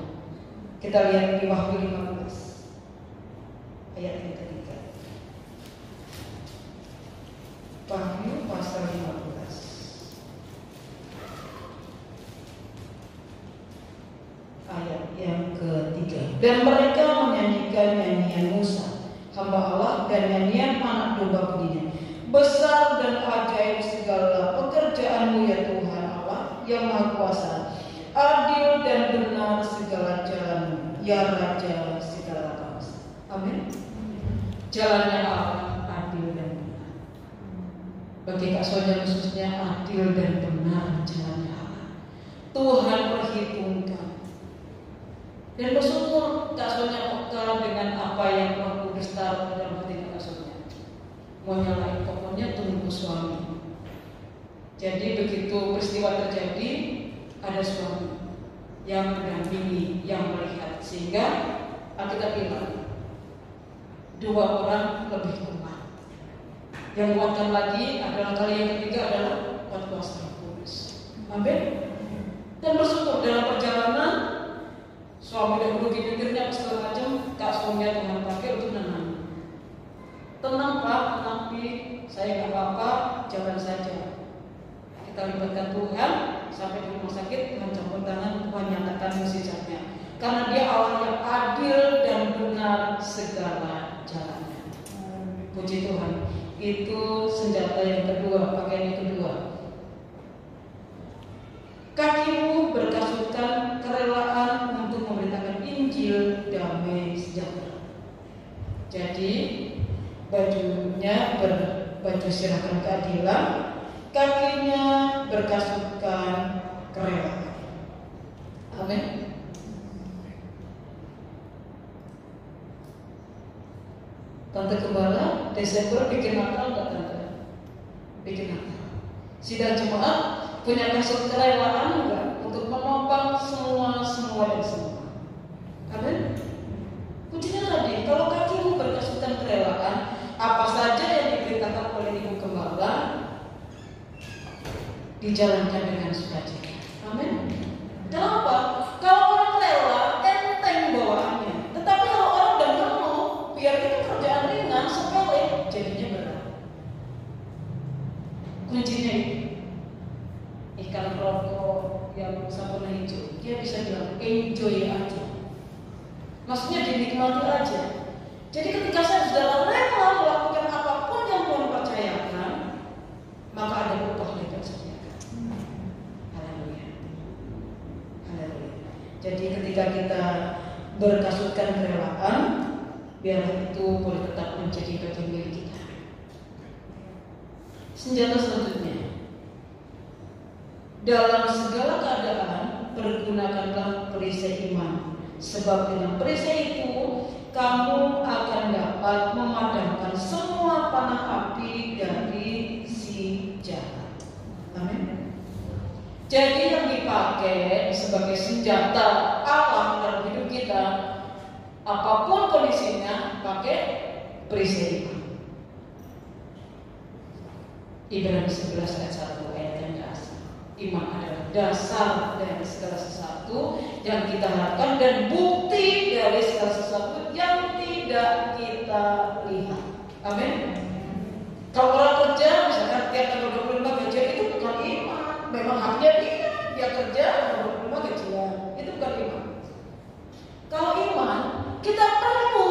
Kita lihat di Wahyu 15 ayat yang ketiga. Wahyu pasal 15 ayat yang ketiga. Dan mereka menyanyikan nyanyian Musa hamba Allah dan nyanyian anak domba bunyinya, besar dan ajaib segala pekerjaanmu ya Tuhan Allah yang Maha Kuasa, adil dan benar segala jalanmu ya Raja segala bangsa. Amin. Jalannya Allah adil dan benar. Bagi Kak Sonia khususnya adil dan benar jalannya Allah. Tuhan perhitungkan. Dan bersyukur Kak Sonia peka dengan apa yang Roh Kudus taruh dalam hati Kak Sonia. Mau nyalain pokoknya tunggu suami. Jadi begitu peristiwa terjadi, ada suami yang mendampingi, yang melihat, sehingga Alkitab bilang 2 orang lebih kuat. Yang kuatkan lagi adalah kali yang ketiga adalah kuat kuasa Roh Kudus. Amin. Dan bersyukur dalam perjalanan suami dahulu pikirnya segala macam, Kak Sonia Tuhan pakai untuk nenang. Tenang Pak, tenang Pi, saya nggak apa-apa, jalan saja. Kita libatkan Tuhan sampai di rumah sakit, Tuhan campur tangan, Tuhan nyatakan mukjizatnya. Karena Dia Allah yang adil dan benar segala jalannya. Puji Tuhan. Itu senjata yang kedua, pakaian yang kedua. Kakimu berkasutkan kerelaan untuk memberitakan Injil damai sejahtera. Jadi bajunya berbaju sirahkan keadilan, kakinya berkasutkan kerelaan. Amin. Tante Gembala Desember bikin Natal nggak tante? Bikin Natal. Sidang jemaat punya kasut kerelaan enggak untuk menopang semua dan semua. Amin. Kuncinya tadi, kalau kakimu berkasutkan kerelaan, apa saja yang diberitakan oleh Ibu Gembala dijalankan dengan sukacita. Amin. Kenapa? Kalau orang rela, enteng bawaannya. Tetapi kalau orang udah mau, biar itu kerjaan ringan, sepele, jadinya berat. Kuncinya itu. Ikan rokok yang sampurna hijau, dia bisa bilang enjoy aja. Maksudnya dinikmati aja. Jadi ketika saya sudah rela melakukan apapun yang Tuhan percayakan, maka ada upah yang tersediakan. Haleluya. Haleluya. Jadi ketika kita berkasutkan kerelaan, biarlah itu boleh tetap menjadi bagian milik kita. Senjata selanjutnya, dalam segala keadaan pergunakanlah perisai iman, sebab dengan perisai itu kamu akan dapat memadamkan semua panah api dari si jahat. Amin. Jadi yang dipakai sebagai senjata Allah dalam hidup kita, apapun kondisinya, pakai perisai iman. Ibrani 11 ayat 1 ayat yang dasar. Iman adalah dasar dari segala sesuatu yang kita harapkan dan bukti dari segala sesuatu yang tidak kita lihat. Amin. Kalau orang kerja, misalkan tiap tanggal 25 gajian, itu bukan iman. Memang haknya dia kerja tanggal 25 gajian, itu bukan iman. Kalau iman, kita perlu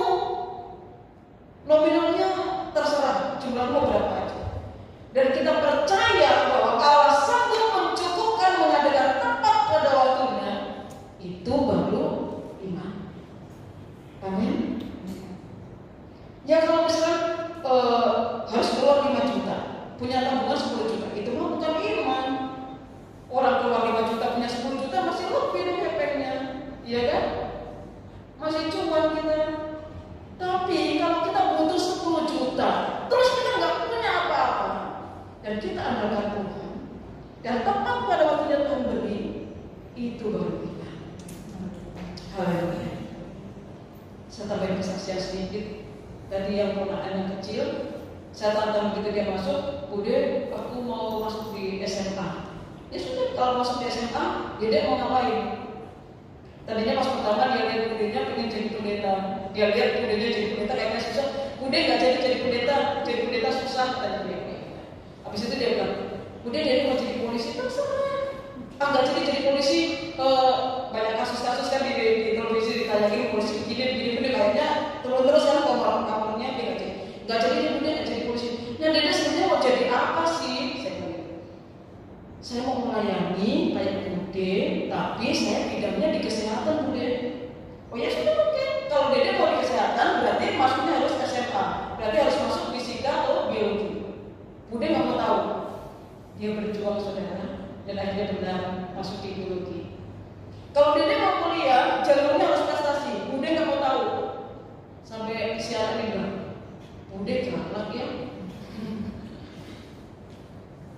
nominalnya terserah jumlahnya berapa aja. Dan kita percaya bahwa Allah sanggup mencukupkan mengadakan tepat pada waktunya, itu baru iman. Amin. Ya kalau misalkan harus keluar 5 juta, punya tabungan 10 juta, itu mah bukan iman. Orang keluar 5 juta punya 10 juta masih lebih dari PP-nya, iya kan? Masih cuan kita. Tapi kalau kita butuh 10 juta, terus kita nggak punya apa-apa, dan kita andalkan Tuhan, dan tepat pada waktunya Tuhan beri, itu baru iman. Haleluya. Saya tambahin kesaksian sedikit. Tadi yang ponakan yang kecil, saya tantang begitu dia masuk, Bude, aku mau masuk di SMK kalau masuk di SMA, dia mau ngapain? Tadinya pas pertama dia lihat budenya pengen jadi pendeta. Dia lihat budenya jadi pendeta kayaknya susah. Bude nggak jadi pendeta susah tadi dia. Habis itu dia bilang, bude dia mau jadi polisi terserah. Nggak jadi polisi, banyak kasus-kasus kan di televisi ditayangin polisi begini kayaknya terus kan kamarnya dia nggak jadi bude nggak jadi polisi. Nah dia sebenarnya mau jadi apa sih? Saya mau melayani kayak bude, tapi saya bidangnya di kesehatan bude. Oh ya sudah oke. Kalau Dede mau di kesehatan berarti masuknya harus SMA, berarti harus masuk fisika atau biologi. Bude nggak mau tahu. Dia berjuang saudara dan akhirnya benar masuk di biologi. Kalau Dede mau kuliah jalurnya harus prestasi. Bude nggak mau tahu. Sampai siaran ini bilang, Bude galak ya.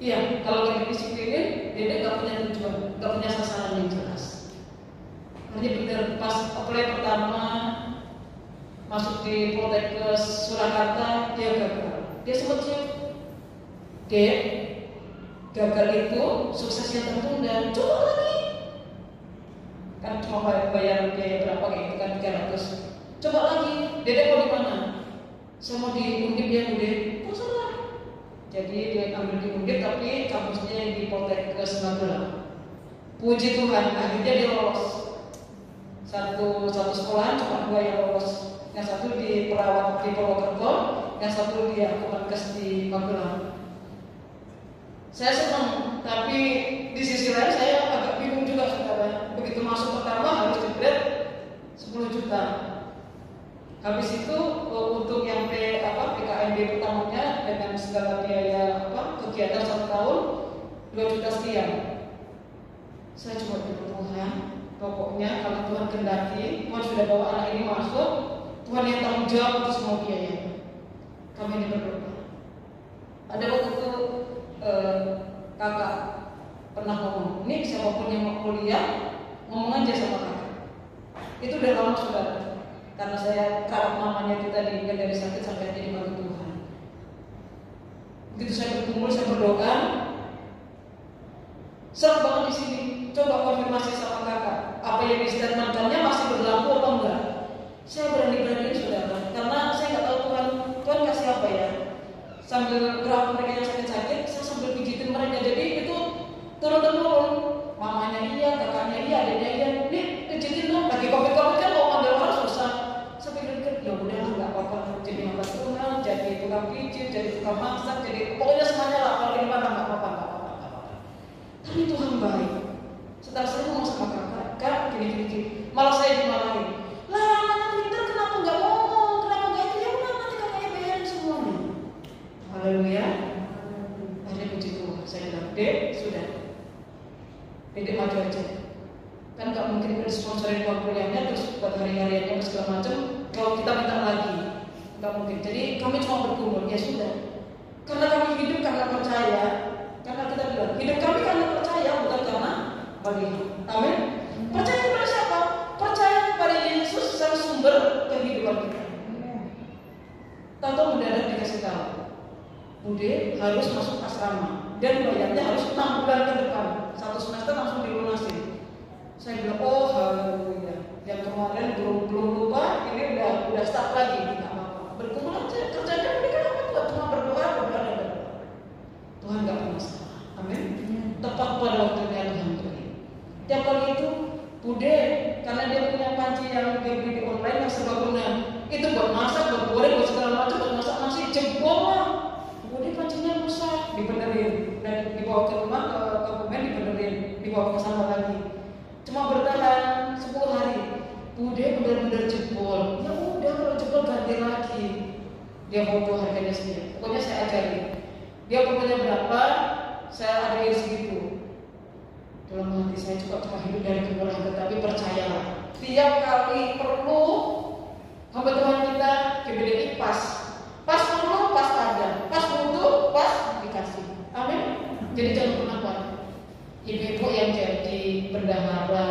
Iya, kalau nggak didisiplinin, Dede nggak punya tujuan, nggak punya sasaran yang jelas. Hanya benar pas apply pertama masuk di Poltekkes Surakarta dia gagal. Dia sempat siap. Dek, gagal itu suksesnya tertunda. Coba lagi. Kan cuma bayar biaya berapa kayak itu kan 300. Coba lagi. Dede mau di mana? Saya mau di Undip ya Bude. Oh salah. Jadi dia ambil di Undip tapi kampusnya di Poltekkes Magelang. Puji Tuhan, akhirnya dia lolos. Satu sekolah cuma 2 yang lolos. Yang satu di perawat di Purwokerto, yang satu di Poltekkes di Magelang. Saya senang, tapi di sisi lain saya agak bingung juga saudara. Begitu masuk pertama harus diberi 10 juta. Habis itu untuk yang PKMB pertamanya dengan segala biaya kegiatan 1 tahun 2 juta sekian. Saya coba Tuhan, pokoknya kalau Tuhan kendaki, Tuhan sudah bawa anak ini masuk, Tuhan yang tanggung jawab untuk semua biaya. Kami ini berdoa. Ada waktu itu kakak pernah ngomong, ini siapapun yang mau kuliah, ngomong aja sama kakak. Itu udah lama saudara. Karena saya karena mamanya itu tadi dari sakit sampai jadi mantu Tuhan. Begitu saya berkumpul, saya berdoa. Serem banget di sini. Coba konfirmasi sama kakak. Apa yang distatementkannya masih berlaku atau enggak? Saya berani saudara. Karena saya nggak tahu Tuhan kasih apa ya. Sambil merawat mereka yang sakit-sakit, saya sambil pijitin mereka. Jadi itu turun-temurun. Mamanya iya, kakaknya iya, adiknya iya. Nih, pijitin dong. Lagi covid-covid kan mau manggil orang susah. Saya pikir, ya udah nggak apa-apa. Jadi hamba Tuhan, jadi tukang pijit, jadi tukang masak, jadi pokoknya semuanya lah. Kalau di mana nggak apa-apa. Tapi Tuhan baik. Setelah saya ngomong sama kakak, gini. Malah saya dimarahin. Lah, anak pintar kenapa nggak ngomong? Kenapa nggak itu? Ya udah nanti kakaknya bayarin semuanya. Haleluya. Akhirnya puji Tuhan. Saya bilang, Dek, sudah. Dek maju aja. Kan nggak mungkin kita sponsorin uang kuliahnya terus buat hari-hariannya dan segala macam. Kalau kita minta lagi, nggak mungkin. Jadi kami cuma bergumul. Ya sudah. Karena kami hidup karena percaya. Karena kita bilang hidup kami karena percaya bukan karena melihat. Amin. Percaya kepada siapa? Percaya kepada Yesus sang sumber kehidupan kita. Tahu mendadak dikasih tahu, Bude harus masuk asrama dan bayarnya harus 6 bulan ke depan. 1 semester langsung dilunasi. Saya bilang, oh haleluya. Yang kemarin belum lupa, ini udah start lagi. Tidak apa-apa. Berkumpul aja. Kerjanya mereka apa? Cuma berdoa. Tuhan nggak pernah salah. Amin. Tepat pada waktunya Tuhan beri. Tiap kali itu Bude, karena dia punya panci yang dia beli di online yang serbaguna. Itu buat masak, buat goreng, buat segala macam, buat masak nasi jebol lah. Bude pancinya rusak, dibenerin dan dibawa ke rumah ke Kebumen, dibenerin, dibawa ke sana lagi. Cuma bertahan 10 hari. Bude benar-benar jebol. Ya udah kalau jebol ganti lagi. Dia bodoh harganya sendiri. Pokoknya saya ajarin. Dia perlunya berapa, saya adain segitu. Dalam hati saya cuma hidup dari kemurahan, tetapi percayalah, tiap kali perlu hamba Tuhan kita diberi pas perlu, pas ada, pas butuh, pas dikasih. Amin. Jadi jangan pernah panik. Ibu-ibu yang jadi bendahara,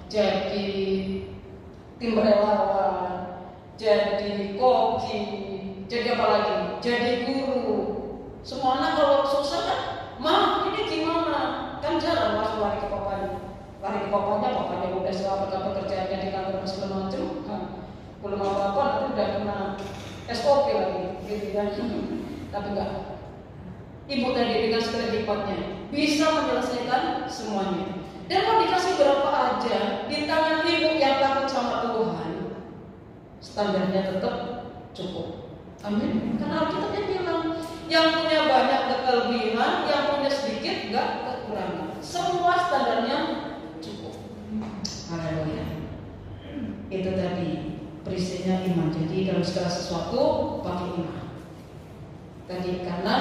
jadi tim relawan, jadi koki, jadi apa lagi? Jadi guru. Semua anak kalau susah kan, Ma, ini gimana? Kan jarang masuk
lari ke papanya udah soal pekerjaannya di kantor segala macam, belum apa-apa nanti udah kena SOP lagi, gitu kan? Tapi enggak. Ibu tadi dengan segala hikmatnya bisa menyelesaikan semuanya. Dan mau dikasih berapa aja di tangan ibu yang takut sama Tuhan, standarnya tetap cukup. Amin. Karena Alkitabnya bilang, yang punya banyak kelebihan, yang punya sedikit enggak kekurangan. Semua standarnya cukup. Haleluya. Itu tadi peristinya iman. Jadi dalam segala sesuatu pakai iman. Tadi karena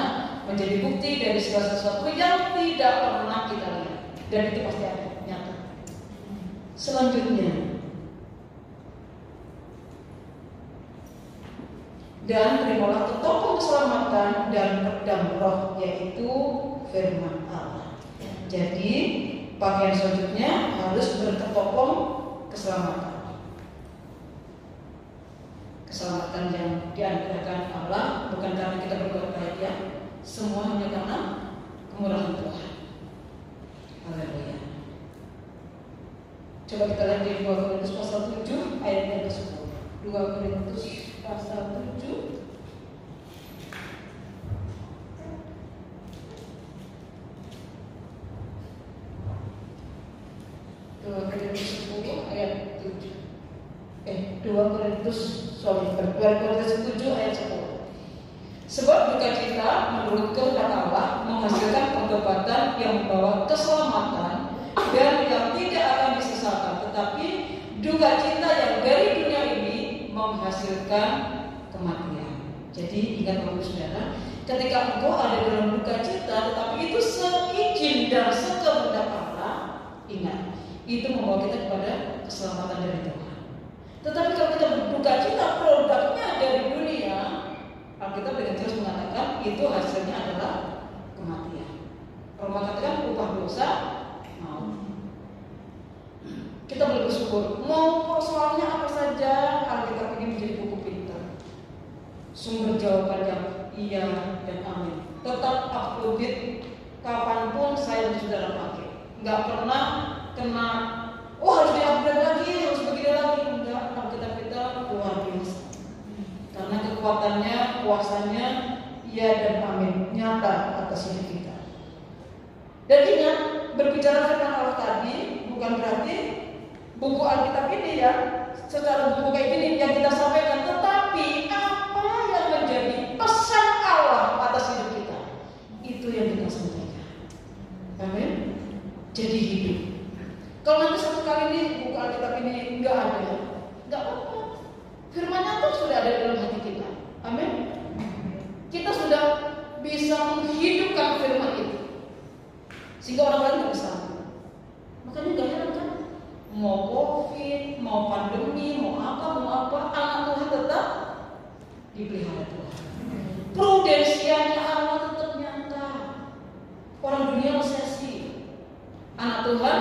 menjadi bukti dari segala sesuatu yang tidak pernah kita lihat, dan itu pasti ada nyata. Selanjutnya, dan terimalah ketopong keselamatan dan pedang roh, yaitu firman Allah. Jadi pakaian selanjutnya harus berketopong keselamatan. Keselamatan yang dianugerahkan Allah bukan karena kita berbuat baik ya, semua hanya karena kemurahan Tuhan. Haleluya. Coba kita lihat di 2 Korintus pasal 7 ayat yang ke-10. 2 Korintus pasal 7 2 Korintus 10 ayat 7. 2 Korintus 7 ayat 10. Sebab sukacita menurut kehendak Allah menghasilkan pengobatan yang membawa keselamatan dan yang tidak akan disesalkan, tetapi duka cita yang dari dunia ini menghasilkan kematian. Jadi ingat Bapak Saudara, ketika engkau ada dalam duka cita, tetapi itu seizin dan sekehendak Allah, ingat, itu membawa kita kepada keselamatan dari Tuhan. Tetapi kalau kita berduka cita, produknya dari dunia, Alkitab dengan jelas mengatakan itu hasilnya adalah kematian. Kalau mengatakan upah dosa, mau. Kita boleh bersyukur. Mau persoalannya apa saja, Alkitab ini menjadi buku pintar. Sumber jawaban yang iya dan amin. Tetap up to date, kapanpun saya dan saudara pakai. Nggak pernah kena, harus di-upgrade lagi, harus begini lagi. Enggak, Alkitab kita luar biasa. Karena kekuatannya, kuasanya, iya dan amin, nyata atas hidup kita. Dan ingat, berbicara tentang Allah tadi bukan berarti buku Alkitab ini ya, secara buku kayak gini yang kita sampaikan, tetapi apa yang menjadi pesan Allah atas hidup kita, itu yang kita sampaikan. Amin. Jadi hidup. Kalau nanti satu kali ini buku Alkitab ini nggak ada, nggak apa-apa. Firman-Nya tuh sudah ada dalam hati kita. Amin. Kita sudah bisa menghidupkan firman itu, sehingga orang lain nggak bisa. Makanya nggak heran kan, mau COVID, mau pandemi, mau apa, anak Tuhan tetap dipelihara Tuhan. Prudensianya Allah tetap nyata. Orang dunia resesi, anak Tuhan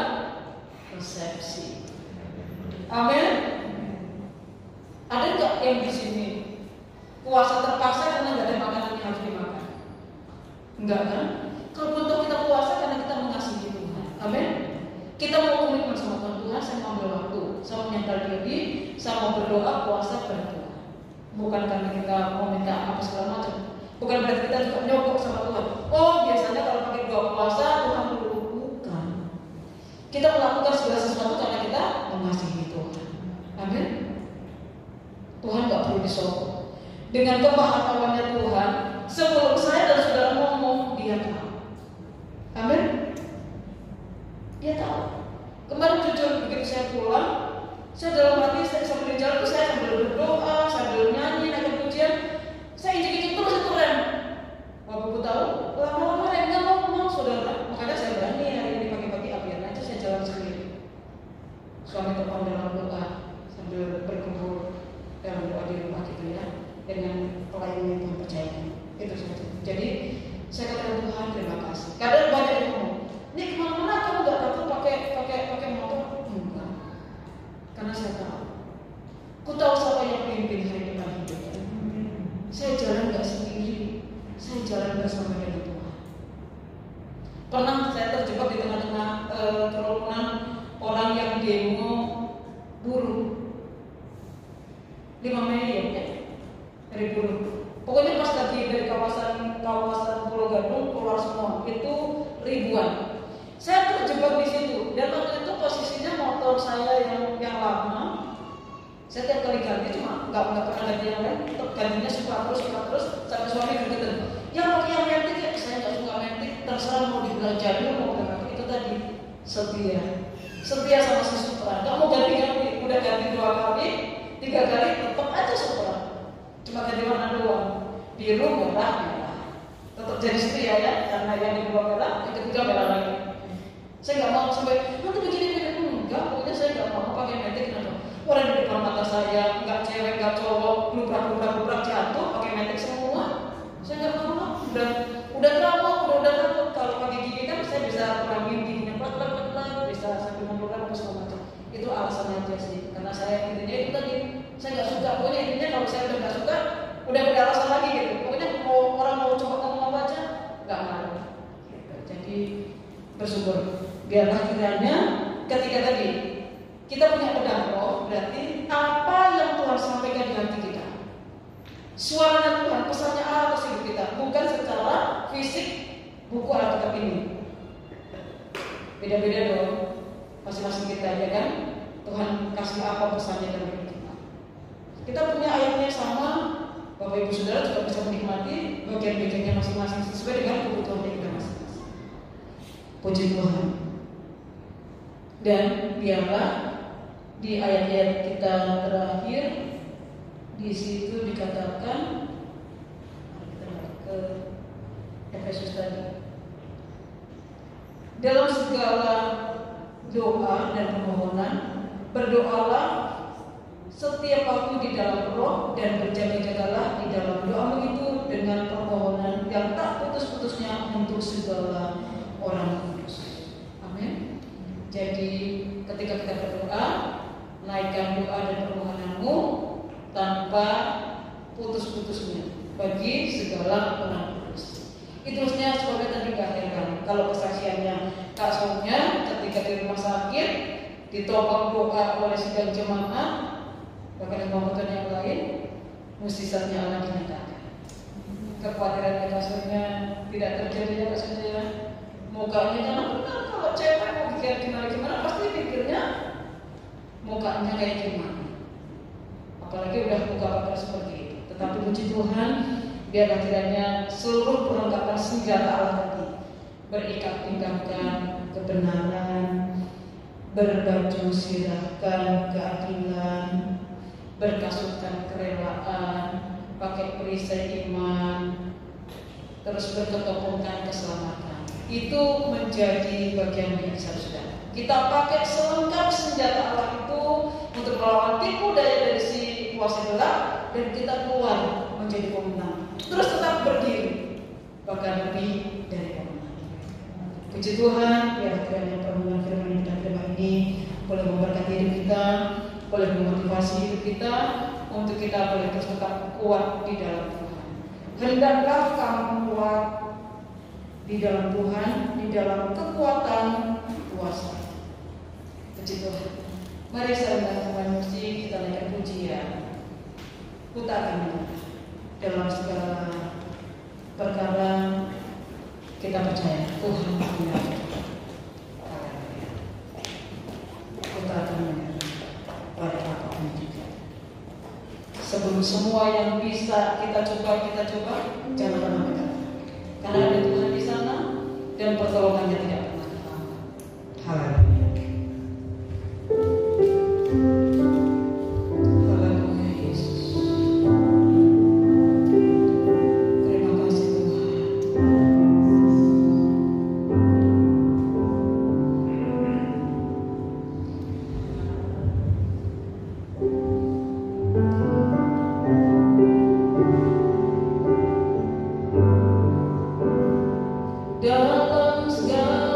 resepsi. Amin. Ada nggak yang di sini puasa terpaksa karena nggak ada makanan yang harus dimakan? Enggak kan? Kalau untuk kita puasa karena kita mengasihi Tuhan. Amin. Kita mau komitmen sama Tuhan, saya mau ambil waktu, saya mau menyadar diri, saya mau berdoa puasa kepada Tuhan. Bukan karena kita mau minta apa segala macam. Bukan berarti kita juga nyogok sama Tuhan. Biasanya kalau pakai doa puasa Tuhan dulu. Bukan. Kita melakukan segala sesuatu karena kita mengasihi Tuhan. Amin. Tuhan gak perlu disogok. Dengan kemahatauannya Tuhan, sebelum saya dan saudara ngomong, Dia tahu. Amin. Dia tahu. Kemarin jujur begitu saya pulang, saya dalam hati saya sambil jalan itu saya sambil berdoa, sambil nyanyi, naik pujian, saya injek-injek terus itu rem. Bapak Ibu tahu, lama-lama remnya ngomong saudara. Makanya saya berani hari ini pagi-pagi biar aja saya jalan sendiri. Suami telepon dalam doa sambil berkumpul dalam doa di rumah gitu ya, dengan pelayan yang Tuhan percayakan. Itu saja. Jadi saya katakan Tuhan terima kasih. Kadang banyak yang ngomong, ini kemana-mana kamu gak takut pakai motor? Enggak. Karena saya tahu. Ku tahu siapa yang pimpin hari depan hidup.
Pernah saya terjebak di tengah-tengah kerumunan orang yang demo buruh 5 Mei ya, dari buruh. Pokoknya pas lagi dari kawasan Pulau Gadung keluar semua itu ribuan. Saya terjebak di situ dan waktu itu posisinya motor saya yang lama. Saya tiap kali ganti cuma nggak pernah ganti yang lain. Gantinya suka terus sampai suami berkata, yang pakai yang metik ya, saya nggak suka metik. Terserah mau dibilang jadul mau bilang itu tadi setia sama si Supra. Nggak mau ganti, udah ganti 2 kali, 3 kali tetap aja Supra. Cuma ganti warna doang, biru merah. Tetap jadi setia ya, karena yang kedua merah, yang ketiga merah lagi. Saya nggak mau sampai nanti begini enggak, pokoknya saya nggak mau pakai metik. Kenapa? Orang di depan mata saya nggak cewek nggak cowok, lubrak jatuh pakai metik semua. Saya nggak mau. Udah trauma, udah takut. Kalau pakai gigi kan saya bisa kurangin giginya pelan, bisa sambil menurunkan apa segala macam. Itu alasan aja sih, karena saya intinya itu tadi saya nggak suka. Pokoknya intinya kalau saya udah nggak suka, udah ada alasan lagi gitu. Pokoknya orang mau coba ngomong apa aja nggak ngaruh. Gitu. Jadi bersyukur. Biarlah kiranya ketika tadi kita punya pedang roh, berarti apa yang Tuhan sampaikan di hati kita, suara Tuhan, pesannya Allah atas hidup kita, bukan secara fisik buku Alkitab ini. Beda-beda dong, masing-masing kita ya kan. Tuhan kasih apa pesannya dalam hidup kita. Kita punya ayatnya sama, Bapak Ibu Saudara juga bisa menikmati bagian-bagiannya masing-masing sesuai dengan kebutuhan kita masing-masing. Puji Tuhan. Dan biarlah di ayat-ayat kita terakhir di situ dikatakan, kita ke Efesus tadi, dalam segala doa dan permohonan berdoalah setiap waktu di dalam roh dan berjaga-jagalah di dalam doamu itu dengan permohonan yang tak putus-putusnya untuk segala orang kudus. Amin. Jadi ketika kita berdoa, naikkan doa dan permohonanmu tanpa putus-putusnya bagi segala orang kudus. Itu harusnya sebagai tadi Kak Herman. Kalau kesaksiannya Kak Sonia ketika di rumah sakit ditopang doa oleh sidang jemaat, bahkan kemudian yang lain, mukjizatnya Allah dinyatakan. Kekhawatiran Kak Sonia tidak terjadi ya Kak Sonia. Mukanya karena benar kalau cewek mau pikir gimana pasti pikirnya mukanya kayak gimana. Apalagi udah muka bakar seperti itu. Tetapi puji Tuhan, biarlah kiranya seluruh perlengkapan senjata Allah tadi berikat pinggangkan kebenaran, berbaju sirahkan keadilan, berkasutkan kerelaan, pakai perisai iman, terus berketopongkan keselamatan. Itu menjadi bagian yang saudara. Kita pakai selengkap senjata Allah itu untuk melawan tipu daya dari si kuasa gelap dan kita keluar menjadi pemenang. Terus tetap berdiri, bahkan lebih dari pemenang. Puji Tuhan, biar kiranya permohonan firman kita terima ini boleh memberkati hidup kita, boleh memotivasi hidup kita untuk kita boleh terus tetap kuat di dalam Tuhan. Hendaklah kamu kuat di dalam Tuhan, di dalam kekuatan kuasa. Puji Tuhan. Mari saya dengan musik kita naikkan pujian. Kita akan dalam segala perkara kita percaya Tuhan punya. Kita akan pada apapun juga. Sebelum semua yang bisa kita coba, jangan pernah berkata. Karena ada Tuhan di sana dan pertolongannya tidak pernah terlambat. Haleluya. Haleluya Yesus. Terima kasih Tuhan. Dalam segala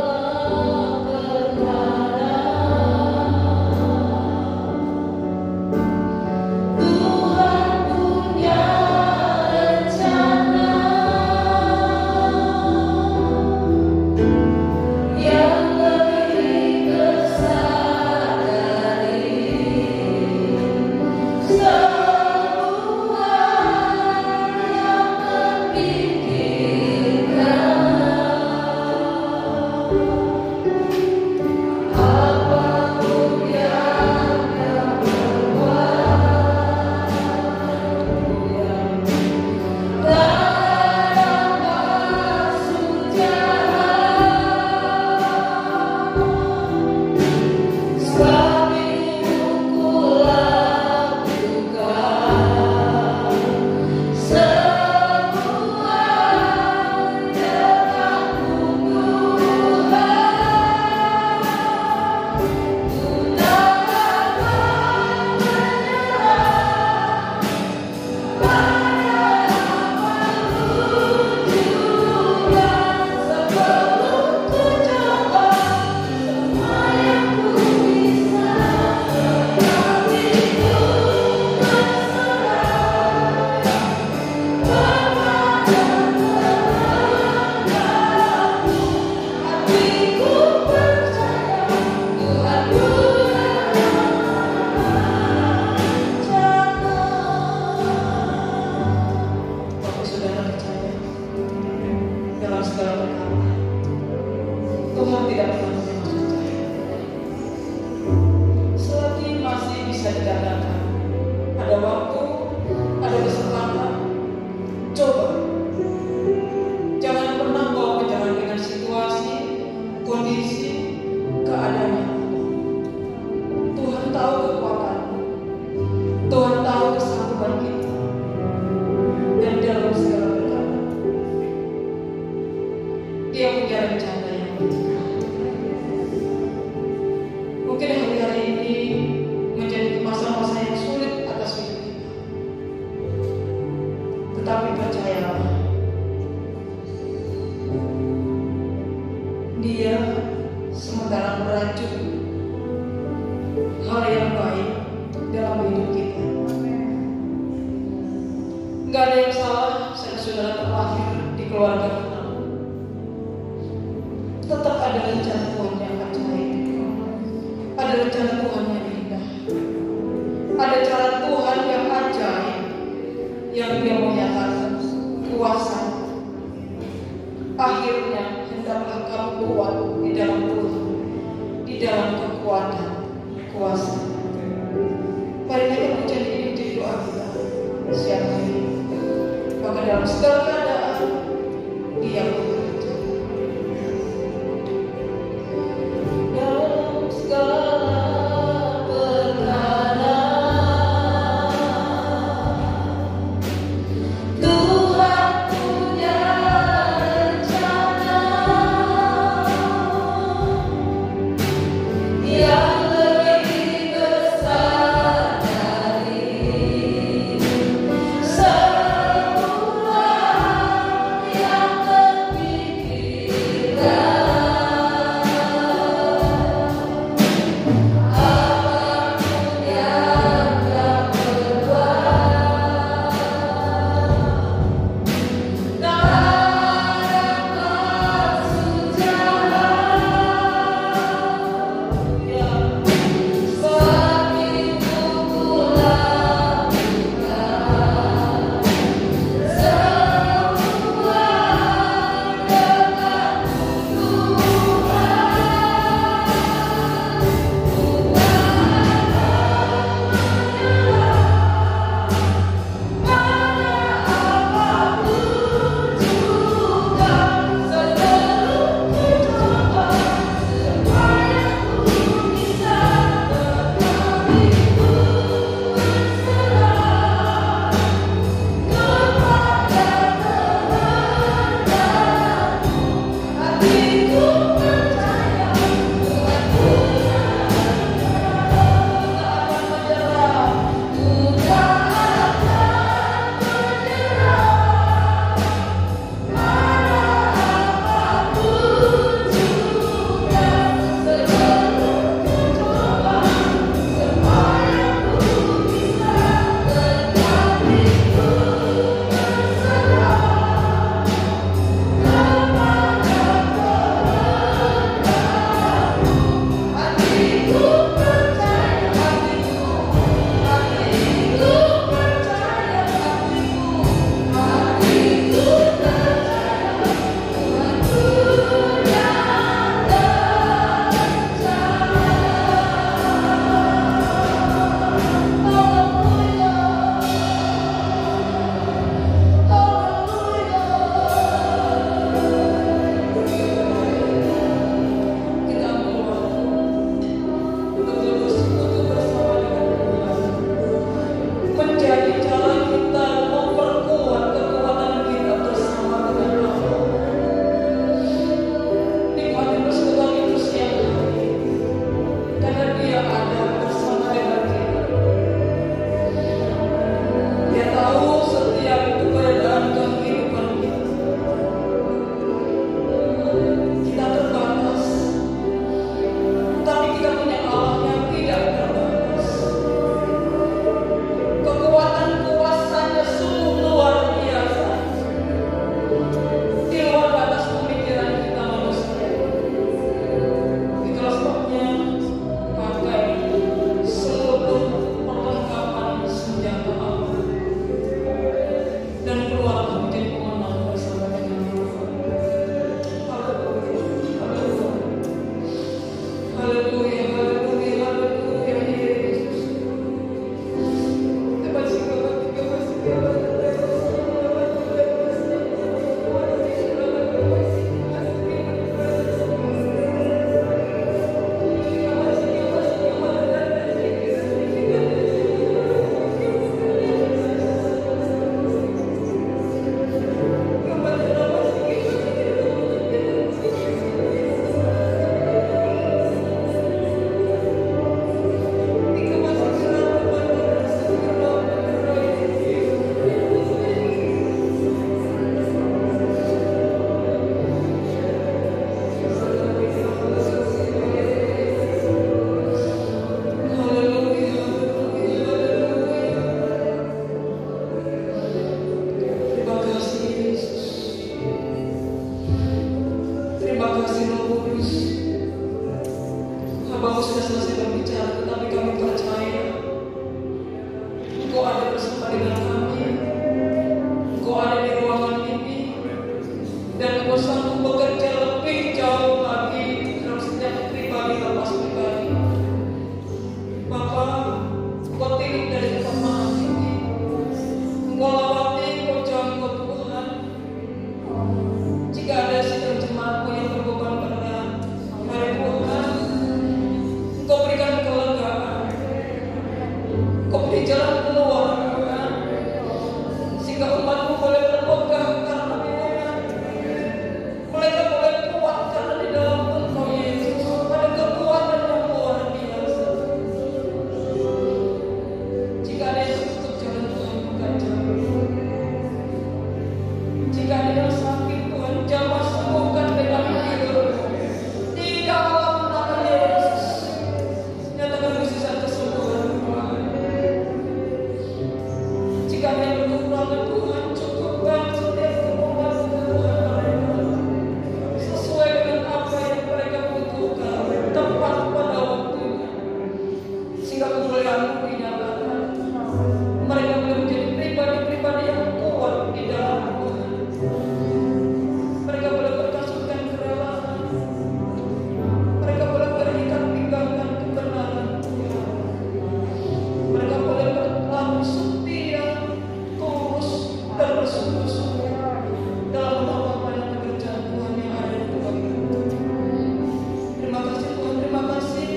tidak pernah memasuk cahaya. Selagi masih bisa dikatakan ada waktu, ada kesempatan, coba. Jangan pernah bawa kejangan dengan situasi, kondisi, keadaan. Tuhan tahu kekuatanmu, Tuhan tahu kesanggupan kita, dan dalam segala perkara Dia punya rencana yang baik. Mungkin hari-hari ini menjadi masa-masa yang sulit atas hidup kita, tetapi percayalah, Dia sementara merajut hal yang baik dalam hidup kita. Gak ada yang salah saudara-saudara terlahir di keluarga kita. Tetap ada rencana Tuhan yang ajaib, ada rencana Tuhan yang indah, ada cara Tuhan yang ajaib yang Dia menyatakan kuasa. Akhirnya hendaklah kamu kuat di dalam Tuhan, di dalam kekuatan kuasa. Mari kita pujian ini menjadi doa kita siang hari ini. Maka dalam segala keadaan Dia bekerja. Dalam segala perkara Tuhan punya rencana yang lebih besar dari semua selesai berbicara, tetapi kami percaya Engkau ada bersama dengan kami. Engkau ada di ruangan ini, dan Engkau sanggup bekerja lebih jauh lagi dalam setiap pribadi lepas pribadi. Bapa, Engkau tidur dari tempat malam ini. Engkau lawati, Engkau jangkau Tuhan. Jika ada sidang jemaatmu yang berbeban berat, hari Tuhan, Engkau berikan kelegaan. Engkau beri jalan keluar, Tuhan, sehingga umatmu boleh berpegah karena Tuhan. Mereka boleh kuat karena di dalam Engkau Yesus ada kekuatan yang luar biasa. Jika ada yang tertutup, jalan Tuhan buka jalan. Jika ada yang sakit, Tuhan jamah sembuhkan dengan hidup. Di dalam nama Yesus, nyatakan mukjizat kesembuhan, Tuhan. Jika ada yang berkekurangan, Tuhan cukupkan setiap kekurangan mereka sesuai dengan apa yang mereka butuhkan, tepat pada waktunya, sehingga kemuliaan-Mu dinyatakan. Mereka boleh menjadi pribadi-pribadi yang kuat di dalam Tuhan. Mereka boleh berkasutkan kerelaan. Mereka boleh berikat pinggangan kebenaran Tuhan. Mereka boleh berlaku setia, tulus, dan bersungguh-sungguh dalam melakukan pekerjaan Tuhan yang ada di tempat ini. Terima kasih Tuhan, terima kasih.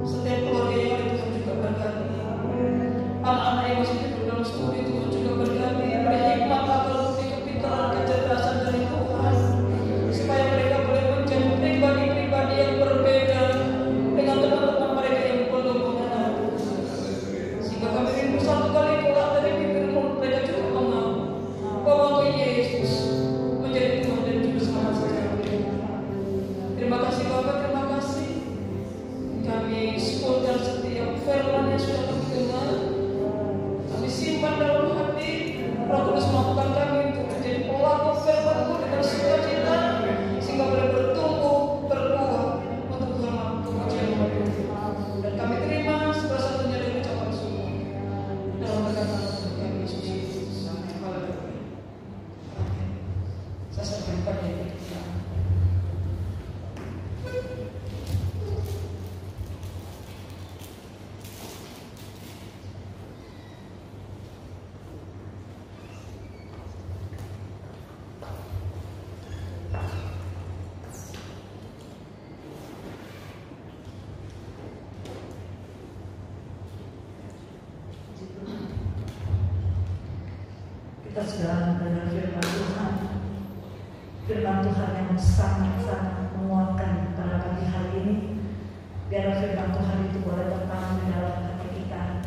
Setiap keluarga yang ada Tuhan juga berkati. Anak-anak yang masih hidup dalam studi Tuhan juga berkati. Beri hikmat, akal, budi, kepintaran, kecerdasan dari Tuhan, supaya mereka boleh menjadi pribadi-pribadi yang berbeda dengan teman-teman mereka yang belum mengenal Tuhan. Sehingga kami rindu satu kali keluar dari bibir-Mu, mereka juga mengaku bahwa Engkau Yesus menjadi Tuhan dan Juru Selamat sejati. Terima kasih Bapa, terima kasih. Kami syukurkan setiap firman yang sudah kami dengar. Kami simpan dalam hati. Roh Kudus mampukan kami untuk menjadi pelaku firman-Mu dengan sukacita, sehingga boleh bertumbuh, berbuah untuk hormat kemuliaan-Mu. Dan kami terima segala satunya dari ucapan syukur dalam perkataan Tuhan kami Yesus Kristus. Haleluya. Saya sampaikan pada yang kita.
Kita sudah mendengar firman Tuhan. Firman Tuhan yang sangat-sangat menguatkan pada pagi hari ini. Biar firman Tuhan itu boleh bertanam di dalam hati kita.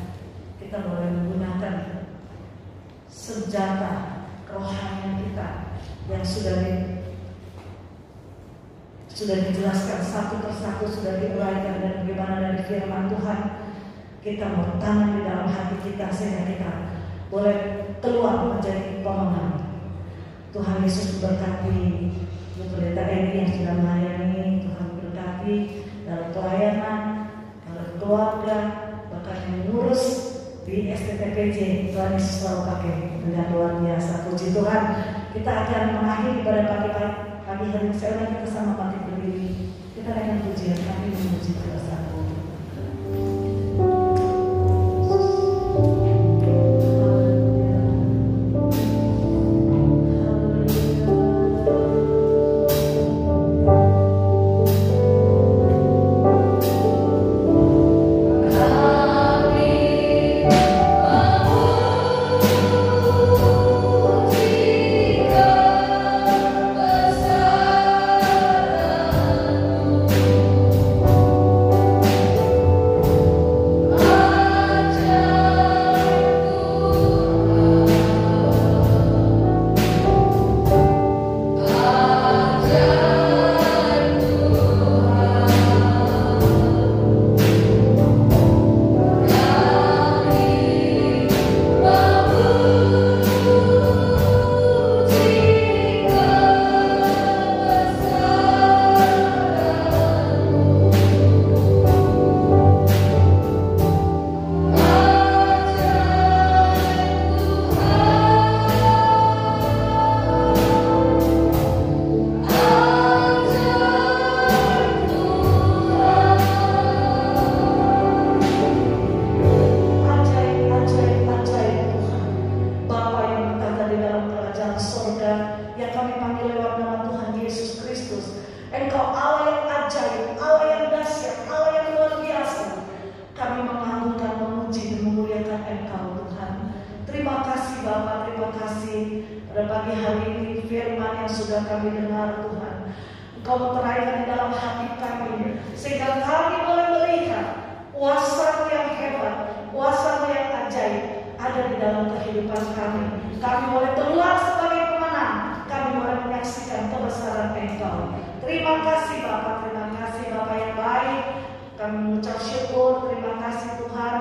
Kita boleh menggunakan senjata kerohanian kita yang sudah dijelaskan satu persatu, sudah diuraikan, dan bagaimana dari firman Tuhan kita mau tanam di dalam hati kita sehingga kita boleh keluar menjadi pemenang. Tuhan Yesus berkati Bu Pendeta Edi yang sudah melayani. Tuhan berkati dalam pelayanan, dalam keluarga, bahkan yang mengurus di STTPJ. Tuhan Yesus selalu pakai dengan luar biasa. Puji Tuhan. Kita akan mengakhiri pada pagi hari ini. Kita sama bangkit berdiri. Kita akan pujian kami memuji bersama.
Besar
Engkau Allah yang ajaib, Allah yang dahsyat, Allah yang luar biasa. Kami mengagungkan, memuji, dan memuliakan Engkau Tuhan. Terima kasih Bapa, terima kasih pada pagi hari ini firman yang sudah kami dengar Tuhan. Engkau meteraikan di dalam hati kami, sehingga kami boleh melihat kuasa-Mu yang hebat, kuasa-Mu yang ajaib ada di dalam kehidupan kami. Kami boleh keluar sebagai pemenang, kami boleh menyaksikan kebesaran Engkau. Terima kasih Bapa, terima kasih Bapa yang baik. Kami mengucap syukur, terima kasih Tuhan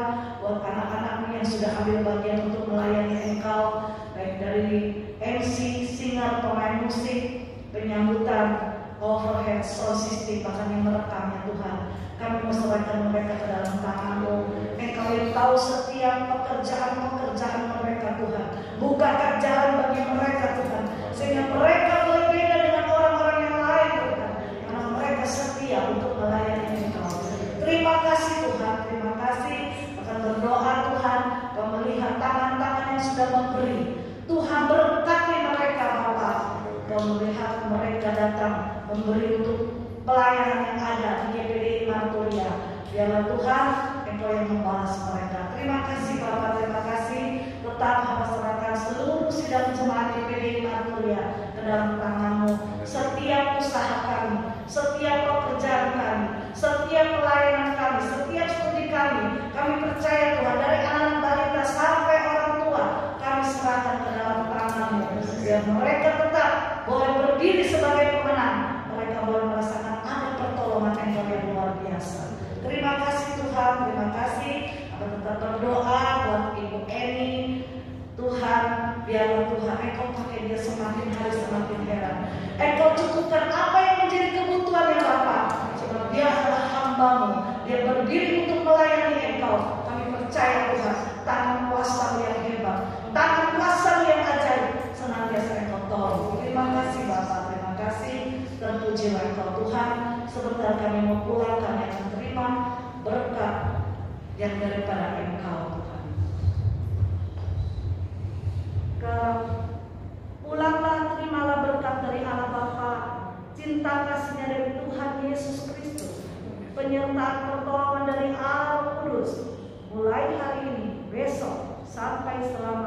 buat anak-anak-Mu yang sudah ambil bagian untuk melayani Engkau, baik dari MC, singer, pemain musik, penyambutan, overhead sound system, bahkan yang merekamnya Tuhan. Kami menyerahkan mereka ke dalam tangan-Mu. Engkau yang tahu setiap pekerjaan mereka Tuhan. Bukakan jalan bagi mereka Tuhan, sehingga mereka boleh beda dengan orang-orang yang lain Tuhan, karena mereka setia untuk melayani Engkau. Terima kasih Tuhan, terima kasih. Akan berdoa Tuhan, Kau melihat tangan-tangan yang sudah memberi. Tuhan berkati mereka Bapa. Kau melihat mereka datang memberi untuk pelayanan yang ada di GPDI Martulia. Biarlah Tuhan Engkau yang membalas mereka. Terima kasih Bapa, terima kasih. Tetap hamba serahkan seluruh sidang jemaat GPDI Martulia ke dalam tangan-Mu. Setiap usaha kami, setiap pekerjaan kami, setiap pelayanan kami, setiap studi kami percaya Tuhan, dari anak balita sampai orang tua, kami serahkan ke dalam tangan-Mu. Biar mereka tetap boleh berdiri sebagai pemenang. Mereka boleh merasakan ada pertolongan Engkau yang luar biasa. Terima kasih Tuhan, terima kasih. Akan tetap berdoa buat Ibu Eni. Tuhan, biarlah Tuhan Engkau pakai dia semakin hari semakin heran. Engkau cukupkan apa yang menjadi kebutuhannya Bapa. Sebab dia adalah hamba-Mu. Dia berdiri untuk melayani Engkau. Kami percaya Tuhan, tangan kuasa-Mu yang hebat, tangan kuasa-Mu yang ajaib senantiasa Engkau tolong. Terima kasih Bapa, terima kasih. Terpujilah Engkau Tuhan. Sebentar kami mau pulang, kami akan terima berkat yang daripada Engkau Tuhan. Pulanglah, terimalah berkat dari Allah Bapa, cinta kasihnya dari Tuhan Yesus Kristus, penyertaan pertolongan dari Allah Kudus, mulai hari ini, besok, sampai selama